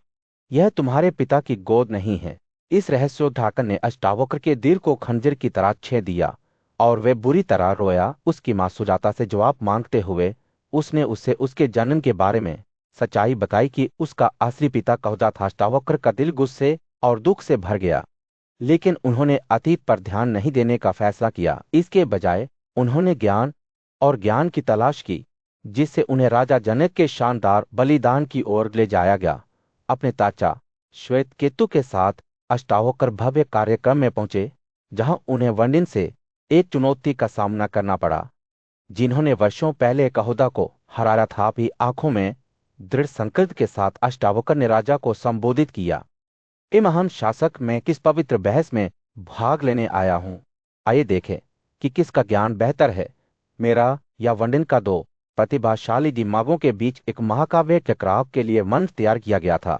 S1: यह तुम्हारे पिता की गोद नहीं है। इस रहस्योद्धाटक ने अष्टावक्र के दिल को खंजर की तरह छेद दिया और वे बुरी तरह रोया। उसकी मां सुजाता से जवाब मांगते हुए उसने उसे उसके जन्म के बारे में सच्चाई बताई कि उसका असली पिता कहोदा था। अष्टावक्र का दिल गुस्से और दुख से भर गया, लेकिन उन्होंने अतीत पर ध्यान नहीं देने का फैसला किया। इसके बजाय उन्होंने ज्ञान और ज्ञान की तलाश की, जिससे उन्हें राजा जनक के शानदार बलिदान की ओर ले जाया गया। अपने चाचा श्वेतकेतु के साथ अष्टावक्र भव्य कार्यक्रम में पहुंचे, जहां उन्हें वंदिन से एक चुनौती का सामना करना पड़ा, जिन्होंने वर्षों पहले कहोदा को हराया था। भी आंखों में दृढ़ संकल्प के साथ अष्टावक्र ने राजा को संबोधित किया, ए महान शासक, मैं किस पवित्र बहस में भाग लेने आया हूं। आइए देखें कि किसका ज्ञान बेहतर है, मेरा या वंदिन का। दो प्रतिभाशाली दिमागों के बीच एक महाकाव्य टकराव के लिए मंच तैयार किया गया था,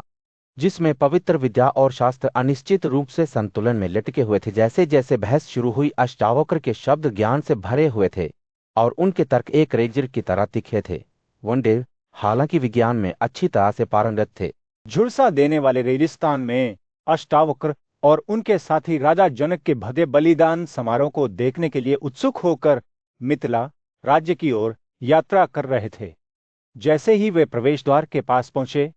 S1: जिसमें पवित्र विद्या और शास्त्र अनिश्चित रूप से संतुलन में लटके हुए थे। जैसे जैसे बहस शुरू हुई, अष्टावक्र के शब्द ज्ञान से भरे हुए थे और उनके तर्क एक रेजर की तरह तीखे थे। वंदिन हालांकि विज्ञान में अच्छी तरह से पारंगत थे।
S2: झुलसा देने वाले रेगिस्तान में अष्टावक्र और उनके साथी राजा जनक के भव्य बलिदान समारोह को देखने के लिए उत्सुक होकर मिथिला राज्य की ओर यात्रा कर रहे थे। जैसे ही वे प्रवेश द्वार के पास पहुंचे,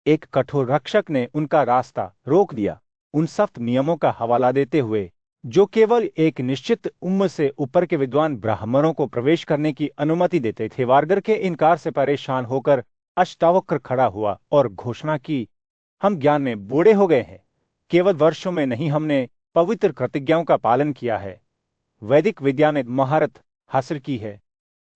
S2: एक कठोर रक्षक ने उनका रास्ता रोक दिया, उन सख्त नियमों का हवाला देते हुए जो केवल एक निश्चित उम्र से ऊपर के विद्वान ब्राह्मणों को प्रवेश करने की अनुमति देते थे। वारगर के इनकार से परेशान होकर अष्टावक्र खड़ा हुआ और घोषणा की, हम ज्ञान में बूढ़े हो गए हैं। केवल वर्षों में नहीं, हमने पवित्र प्रतिज्ञाओं का पालन किया है, वैदिक विद्या में महारत हासिल की है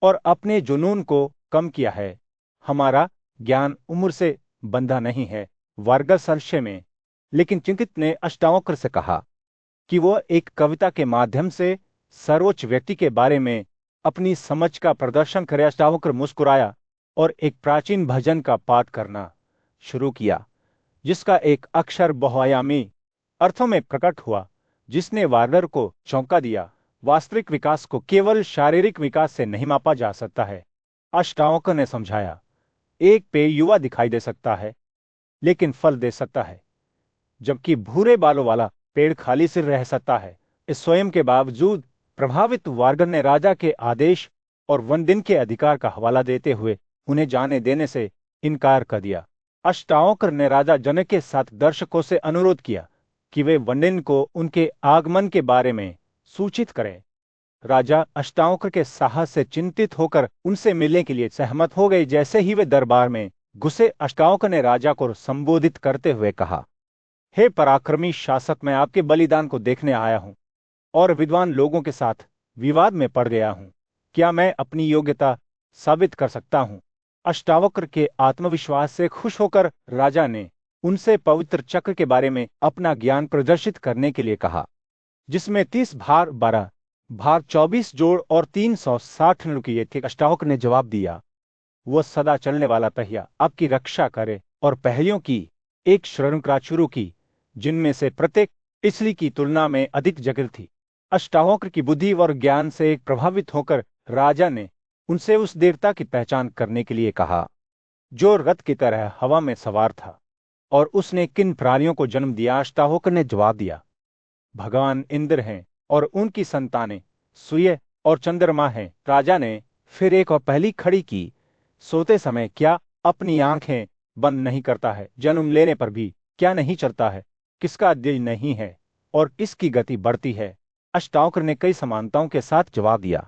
S2: और अपने जुनून को कम किया है। हमारा ज्ञान उम्र से बंधा नहीं है। वारगर संशय में लेकिन चिंतित ने अष्टावक्र से कहा कि वह एक कविता के माध्यम से सर्वोच्च व्यक्ति के बारे में अपनी समझ का प्रदर्शन करे। अष्टावक्र मुस्कुराया और एक प्राचीन भजन का पाठ करना शुरू किया, जिसका एक अक्षर बहुआयामी अर्थों में प्रकट हुआ, जिसने वारगर को चौंका दिया। वास्तविक विकास को केवल शारीरिक विकास से नहीं मापा जा सकता है, अष्टावक्र ने समझाया। एक पेड़ युवा दिखाई दे सकता है लेकिन फल दे सकता है, जबकि भूरे बालों वाला पेड़ खाली सिर रह सकता है। इस स्वयं के बावजूद प्रभावित वारगर ने राजा के आदेश और वंदिन के अधिकार का हवाला देते हुए उन्हें जाने देने से इनकार कर दिया। अष्टावक्र ने राजा जनक के साथ दर्शकों से अनुरोध किया कि वे वंदिन को उनके आगमन के बारे में सूचित करें। राजा अष्टावक्र के साहस से चिंतित होकर उनसे मिलने के लिए सहमत हो गए। जैसे ही वे दरबार में घुसे, अष्टावक्र ने राजा को संबोधित करते हुए कहा, हे पराक्रमी शासक, मैं आपके बलिदान को देखने आया हूं और विद्वान लोगों के साथ विवाद में पड़ गया हूं। क्या मैं अपनी योग्यता साबित कर सकता हूं? अष्टावक्र के आत्मविश्वास से खुश होकर राजा ने उनसे पवित्र चक्र के बारे में अपना ज्ञान प्रदर्शित करने के लिए कहा, जिसमें 30 भार 12 भार 24 जोड़ और 360 नुकीये थे। अष्टावक्र ने जवाब दिया, वो सदा चलने वाला पहिया आपकी रक्षा करे, और पहियों की एक श्रृंखला शुरू की जिनमें से प्रत्येक पिछली की तुलना में अधिक जटिल थी। अष्टावक्र की बुद्धि और ज्ञान से प्रभावित होकर राजा ने उनसे उस देवता की पहचान करने के लिए कहा जो रथ की तरह हवा में सवार था। और उसने किन प्राणियों को जन्म दिया? अष्टावक्र ने जवाब दिया, भगवान इंद्र हैं और उनकी संतानें सूर्य और चंद्रमा हैं। राजा ने फिर एक और पहेली खड़ी की, सोते समय क्या अपनी आंखें बंद नहीं करता है? जन्म लेने पर भी क्या नहीं चलता है? किसका दिल नहीं है और किसकी गति बढ़ती है? अष्टावक्र ने कई समानताओं के साथ जवाब दिया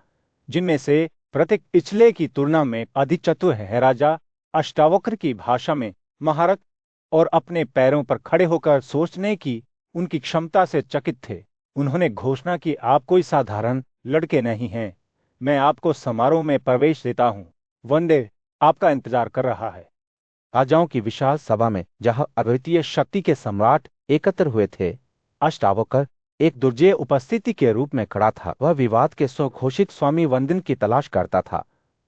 S2: जिनमें से प्रत्येक पिछले की तुलना में अधिक चतुर है। राजा अष्टावक्र की भाषा में महारत और अपने पैरों पर खड़े होकर सोचने की उनकी क्षमता से चकित थे। उन्होंने घोषणा की, आप कोई साधारण लड़के नहीं हैं। मैं आपको समारोह में प्रवेश देता हूं। वनडे आपका इंतजार कर रहा है।
S1: राजाओं की विशाल सभा में जहां अद्वितीय शक्ति के सम्राट एकत्र हुए थे, अष्टावक्र एक दुर्जेय उपस्थिति के रूप में खड़ा था। वह विवाद के स्वघोषित स्वामी वंदन की तलाश करता था,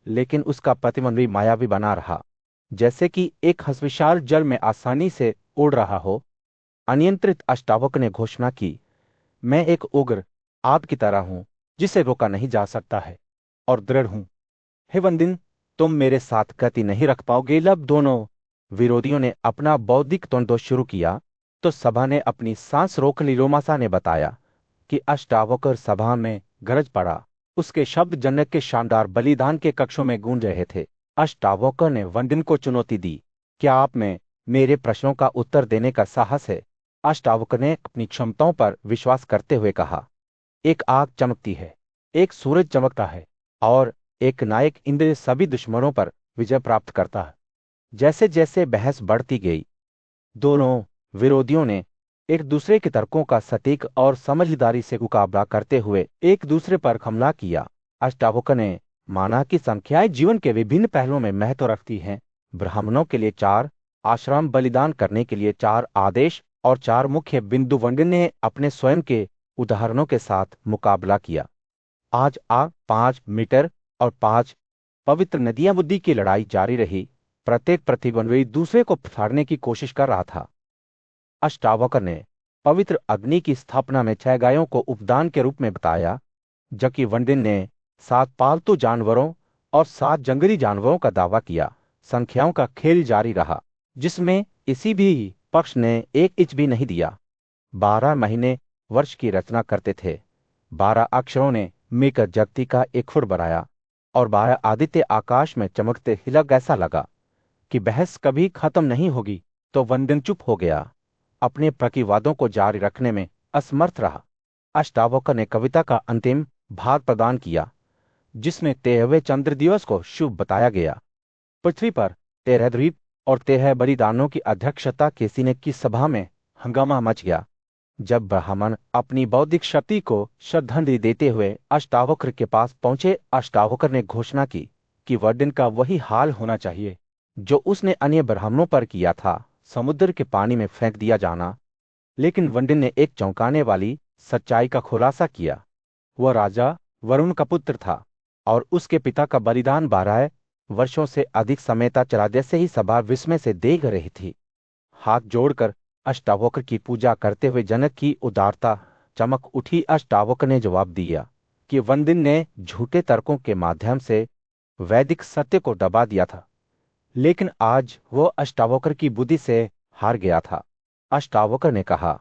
S1: लेकिन उसका प्रतिबंध भी मायावी बना रहा, जैसे कि एक हंस विशाल जल में आसानी से उड़ रहा हो। अनियंत्रित अष्टावक्र ने घोषणा की, मैं एक उग्र आग की तरह हूं जिसे रोका नहीं जा सकता है, और दृढ़ हूं। हे वंदिन, तुम मेरे साथ गति नहीं रख पाओगे। जब दोनों विरोधियों ने अपना बौद्धिक द्वंद्व शुरू किया तो सभा ने अपनी सांस रोक ली। लोमासा ने बताया कि अष्टावक्र सभा में गरज पड़ा। उसके शब्द जनक के शानदार बलिदान के कक्षों में गूंज रहे थे। अष्टावक्र ने वंदिन को चुनौती दी, क्या आप में मेरे प्रश्नों का उत्तर देने का साहस है? अष्टावक्र ने अपनी क्षमताओं पर विश्वास करते हुए कहा, एक आग चमकती है, एक सूरज चमकता है, और एक नायक इंद्र सभी दुश्मनों पर विजय प्राप्त करता है। जैसे जैसे बहस बढ़ती गई, दोनों विरोधियों ने एक दूसरे के तर्कों का सटीक और समझदारी से मुकाबला करते हुए एक दूसरे पर हमला किया। अष्टावक्र ने माना कि संख्याएं जीवन के विभिन्न पहलुओं में महत्व रखती हैं। ब्राह्मणों के लिए 4 आश्रम, बलिदान करने के लिए 4 आदेश और 4 मुख्य बिंदु। वंदन ने अपने स्वयं के उदाहरणों के साथ मुकाबला किया। आज 5 मीटर और 5 पवित्र नदियां बुद्धि की लड़ाई जारी रही। प्रत्येक प्रतिद्वंद्वी दूसरे को फाड़ने की कोशिश कर रहा था। अष्टावक्र ने पवित्र अग्नि की स्थापना में 6 गायों को उपदान के रूप में बताया, जबकि वंदिन ने 7 पालतू जानवरों और 7 जंगली जानवरों का दावा किया। संख्याओं का खेल जारी रहा, जिसमें किसी भी पक्ष ने एक इंच भी नहीं दिया। 12 महीने वर्ष की रचना करते थे। 12 अक्षरों ने मिलकर जगती का एक फुट बनाया, और 12 आदित्य आकाश में चमकते हिलक। ऐसा लगा कि बहस कभी खत्म नहीं होगी, तो वंदन चुप हो गया, अपने प्रतिवादों को जारी रखने में असमर्थ रहा। अष्टावक्र ने कविता का अंतिम भाग प्रदान किया, जिसमें 13वें चंद्र दिवस को शुभ बताया गया। पृथ्वी पर 13 द्वीप और 13 बलिदानों की अध्यक्षता किसी की सभा में हंगामा मच गया। जब ब्राह्मण अपनी बौद्धिक शक्ति को श्रद्धांजलि देते हुए अष्टावक्र के पास पहुंचे, अष्टावक्र ने घोषणा की कि वंदन का वही हाल होना चाहिए जो उसने अन्य ब्राह्मणों पर किया था, समुद्र के पानी में फेंक दिया जाना। लेकिन वंदन ने एक चौंकाने वाली सच्चाई का खुलासा किया। वह राजा वरुण का पुत्र था, और उसके पिता का बलिदान 12 वर्षों से अधिक समय तक चला। जैसे ही सभा विस्मय से देख रही थी, हाथ जोड़कर अष्टावक्र की पूजा करते हुए जनक की उदारता चमक उठी। अष्टावक्र ने जवाब दिया कि वंदन ने झूठे तर्कों के माध्यम से वैदिक सत्य को दबा दिया था, लेकिन आज वह अष्टावक्र की बुद्धि से हार गया था। अष्टावक्र ने कहा,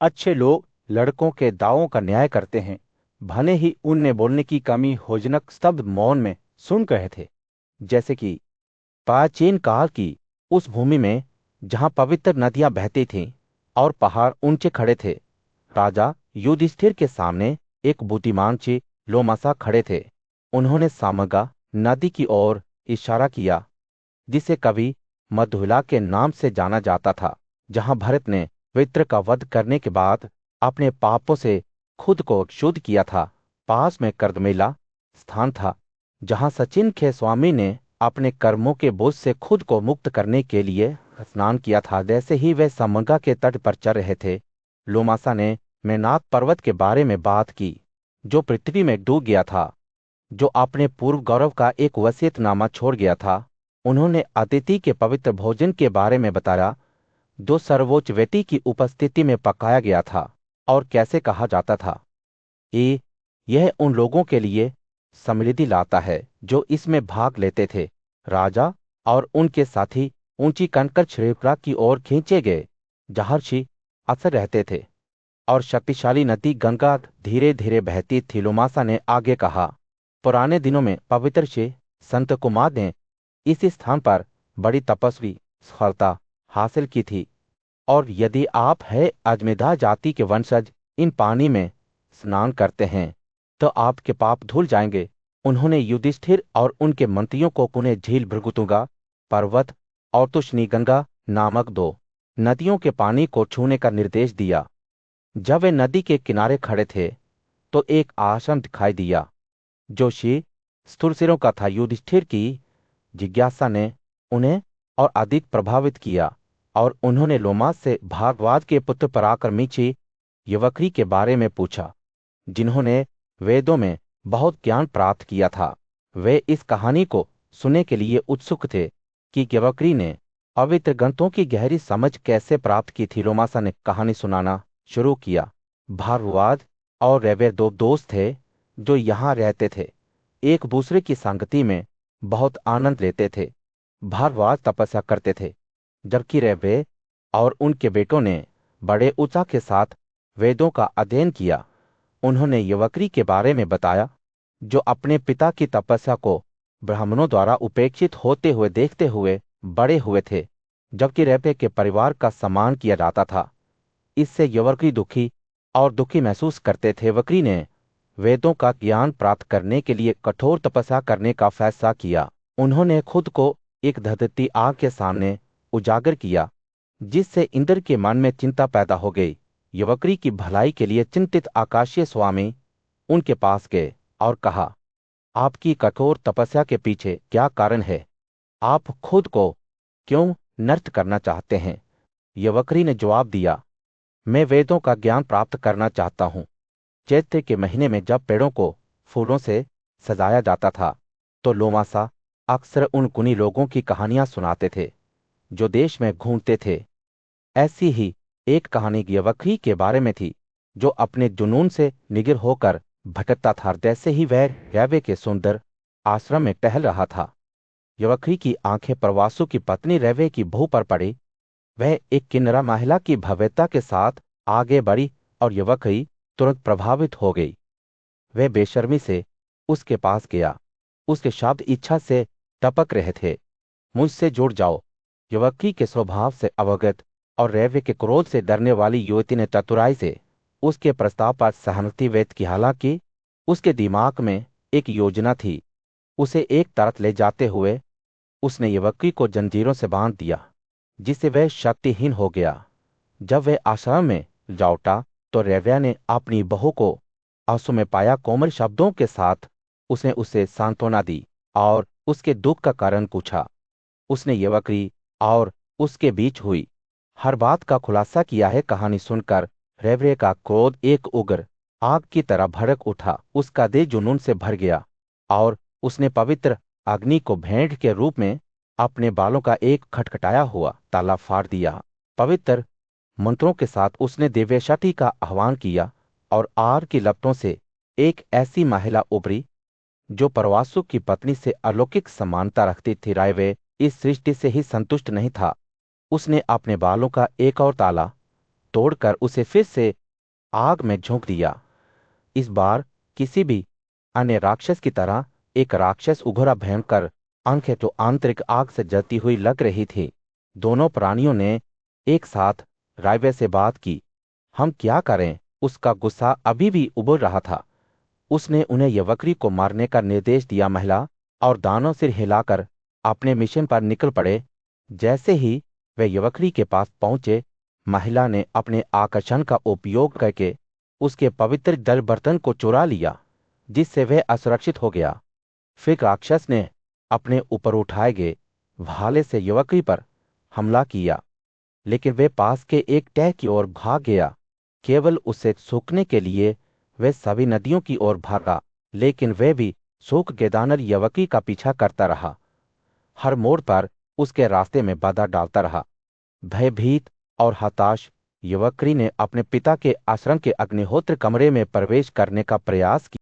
S1: अच्छे लोग लड़कों के दावों का न्याय करते हैं, भले ही उनने बोलने की कमी हो। जनक स्तब्ध मौन में सुन रहे थे, जैसे कि प्राचीन काल की उस भूमि में जहां पवित्र नदियां बहती थीं और पहाड़ ऊंचे खड़े थे। राजा युधिष्ठिर के सामने एक बुद्धिमान ची लोमासा खड़े थे। उन्होंने सामगा नदी की ओर इशारा किया, जिसे कभी मधुला के नाम से जाना जाता था, जहां भरत ने वित्र का वध करने के बाद अपने पापों से खुद को शुद्ध किया था। पास में कर्दमेला स्थान था, जहां सचिन के स्वामी ने अपने कर्मों के बोझ से खुद को मुक्त करने के लिए स्नान किया था। जैसे ही वे समगा के तट पर चल रहे थे, लोमासा ने मेनाक पर्वत के बारे में बात की, जो पृथ्वी में डूब गया था। जो अपने पूर्व गौरव का एक वसीयतनामा छोड़ गया था। उन्होंने अतिथि के पवित्र भोजन के बारे में बताया, जो सर्वोच्च व्यक्ति की उपस्थिति में पकाया गया था और कैसे कहा जाता था। यह उन लोगों के लिए समृद्धि लाता है जो इसमें भाग लेते थे। राजा और उनके साथी ऊंची कनकर श्रेष्ठता की ओर खींचे गए, जहाँ ऋषि अक्सर रहते थे, और शक्तिशाली नदी गंगा धीरे धीरे बहती थी। लोमासा ने आगे कहा, पुराने दिनों में पवित्र से संत कुमार ने इस स्थान पर बड़ी तपस्वी सफलता हासिल की थी, और यदि आप है अजमेदा जाति के वंशज इन पानी में स्नान करते हैं तो आपके पाप धुल जाएंगे। उन्होंने युधिष्ठिर और उनके मंत्रियों को पुनः झील भृगुतुंगा पर्वत और तुष्णीगंगा नामक दो नदियों के पानी को छूने का निर्देश दिया। जब वे नदी के किनारे खड़े थे तो एक आश्रम दिखाई दिया जो श्री स्थूलसिरों का था। युधिष्ठिर की जिज्ञासा ने उन्हें और अधिक प्रभावित किया, और उन्होंने लोमास से भारद्वाज के पुत्र पराक्रमी यवक्री के बारे में पूछा, जिन्होंने वेदों में बहुत ज्ञान प्राप्त किया था। वे इस कहानी को सुनने के लिए उत्सुक थे कि यवक्री ने पवित्र ग्रंथों की गहरी समझ कैसे प्राप्त की थी। लोमासा ने कहानी सुनाना शुरू किया। भारद्वाज और रेवे दो दोस्त थे जो यहाँ रहते थे, एक दूसरे की संगति में बहुत आनंद लेते थे। भारद्वाज तपस्या करते थे, जबकि रेवे और उनके बेटों ने बड़े उत्साह के साथ वेदों का अध्ययन किया। उन्होंने यवक्री के बारे में बताया, जो अपने पिता की तपस्या को ब्राह्मणों द्वारा उपेक्षित होते हुए देखते हुए बड़े हुए थे, जबकि रेवे के परिवार का सम्मान किया जाता था। इससे यवक्री दुखी और दुखी महसूस करते थे। यवक्री ने वेदों का ज्ञान प्राप्त करने के लिए कठोर तपस्या करने का फैसला किया। उन्होंने खुद को एक धधकती आग के सामने उजागर किया, जिससे इंद्र के मन में चिंता पैदा हो गई। यवक्री की भलाई के लिए चिंतित आकाशीय स्वामी उनके पास गए और कहा, आपकी कठोर तपस्या के पीछे क्या कारण है? आप खुद को क्यों नष्ट करना चाहते हैं? यवक्री ने जवाब दिया, मैं वेदों का ज्ञान प्राप्त करना चाहता हूँ। चैत्र के महीने में जब पेड़ों को फूलों से सजाया जाता था तो लोमासा अक्सर उन गुणी लोगों की कहानियां सुनाते थे जो देश में घूमते थे। ऐसी ही एक कहानी यवक्री के बारे में थी, जो अपने जुनून से निगिर होकर भटकता था। जैसे ही वह रैवे के सुंदर आश्रम में टहल रहा था, यवक्री की आंखें प्रवासु की पत्नी रैवे की बहू पर पड़ी। वह एक किन्नरा महिला की भव्यता के साथ आगे बढ़ी और यवक्री तुरंत प्रभावित हो गई। वह बेशर्मी से उसके पास गया। उसके शब्द इच्छा से टपक रहे थे, मुझसे जुड़ जाओ। यवक्री के स्वभाव से अवगत और रैवे के क्रोध से डरने वाली युवती ने चतुराई से उसके प्रस्ताव पर सहमति व्यक्त की। हालांकि उसके दिमाग में एक योजना थी। उसे एक तरफ ले जाते हुए उसने यवक्री को जंजीरों से बांध दिया, जिससे वह शक्तिहीन हो गया। जब वह आश्रम में लौटा तो रैव्या ने अपनी बहू को आंसू में पाया। कोमल शब्दों के साथ उसने उसे सांत्वना दी और उसके दुख का कारण पूछा। उसने यवक्री और उसके बीच हुई हर बात का खुलासा किया है। कहानी सुनकर रैव्या का क्रोध एक उग्र आग की तरह भड़क उठा। उसका देह जुनून से भर गया और उसने पवित्र अग्नि को भेंट के रूप में अपने बालों का एक खटखटाया हुआ ताला फाड़ दिया। पवित्र मंत्रों के साथ उसने दिव्यशक्ति का आह्वान किया और आग की लपटों से एक ऐसी महिला उभरी जो परवासु की पत्नी से अलौकिक समानता रखती थी। रायवे इस सृष्टि से ही संतुष्ट नहीं था। उसने अपने बालों का एक और ताला तोड़कर उसे फिर से आग में झोंक दिया। इस बार किसी भी अन्य राक्षस की तरह एक राक्षस उघरा भयंकर आंखें तो आंतरिक आग से जलती हुई लग रही थी। दोनों प्राणियों ने एक साथ रायवे से बात की। हम क्या करें? उसका गुस्सा अभी भी उबल रहा था। उसने उन्हें यवक्री को मारने का निर्देश दिया। महिला और दानव सिर हिलाकर अपने मिशन पर निकल पड़े। जैसे ही वे यवक्री के पास पहुंचे, महिला ने अपने आकर्षण का उपयोग करके उसके पवित्र जल बर्तन को चुरा लिया, जिससे वह असुरक्षित हो गया। फिर राक्षस ने अपने ऊपर उठाए गए भाले से यवक्री पर हमला किया, लेकिन वे पास के एक तह की ओर भाग गया। केवल उसे सूखने के लिए वह सभी नदियों की ओर भागा, लेकिन वे भी शोक गेदानर यवकी का पीछा करता रहा। हर मोड़ पर उसके रास्ते में बाधा डालता रहा। भयभीत और हताश यवक्री ने अपने पिता के आश्रम के अग्निहोत्र कमरे में प्रवेश करने का प्रयास किया।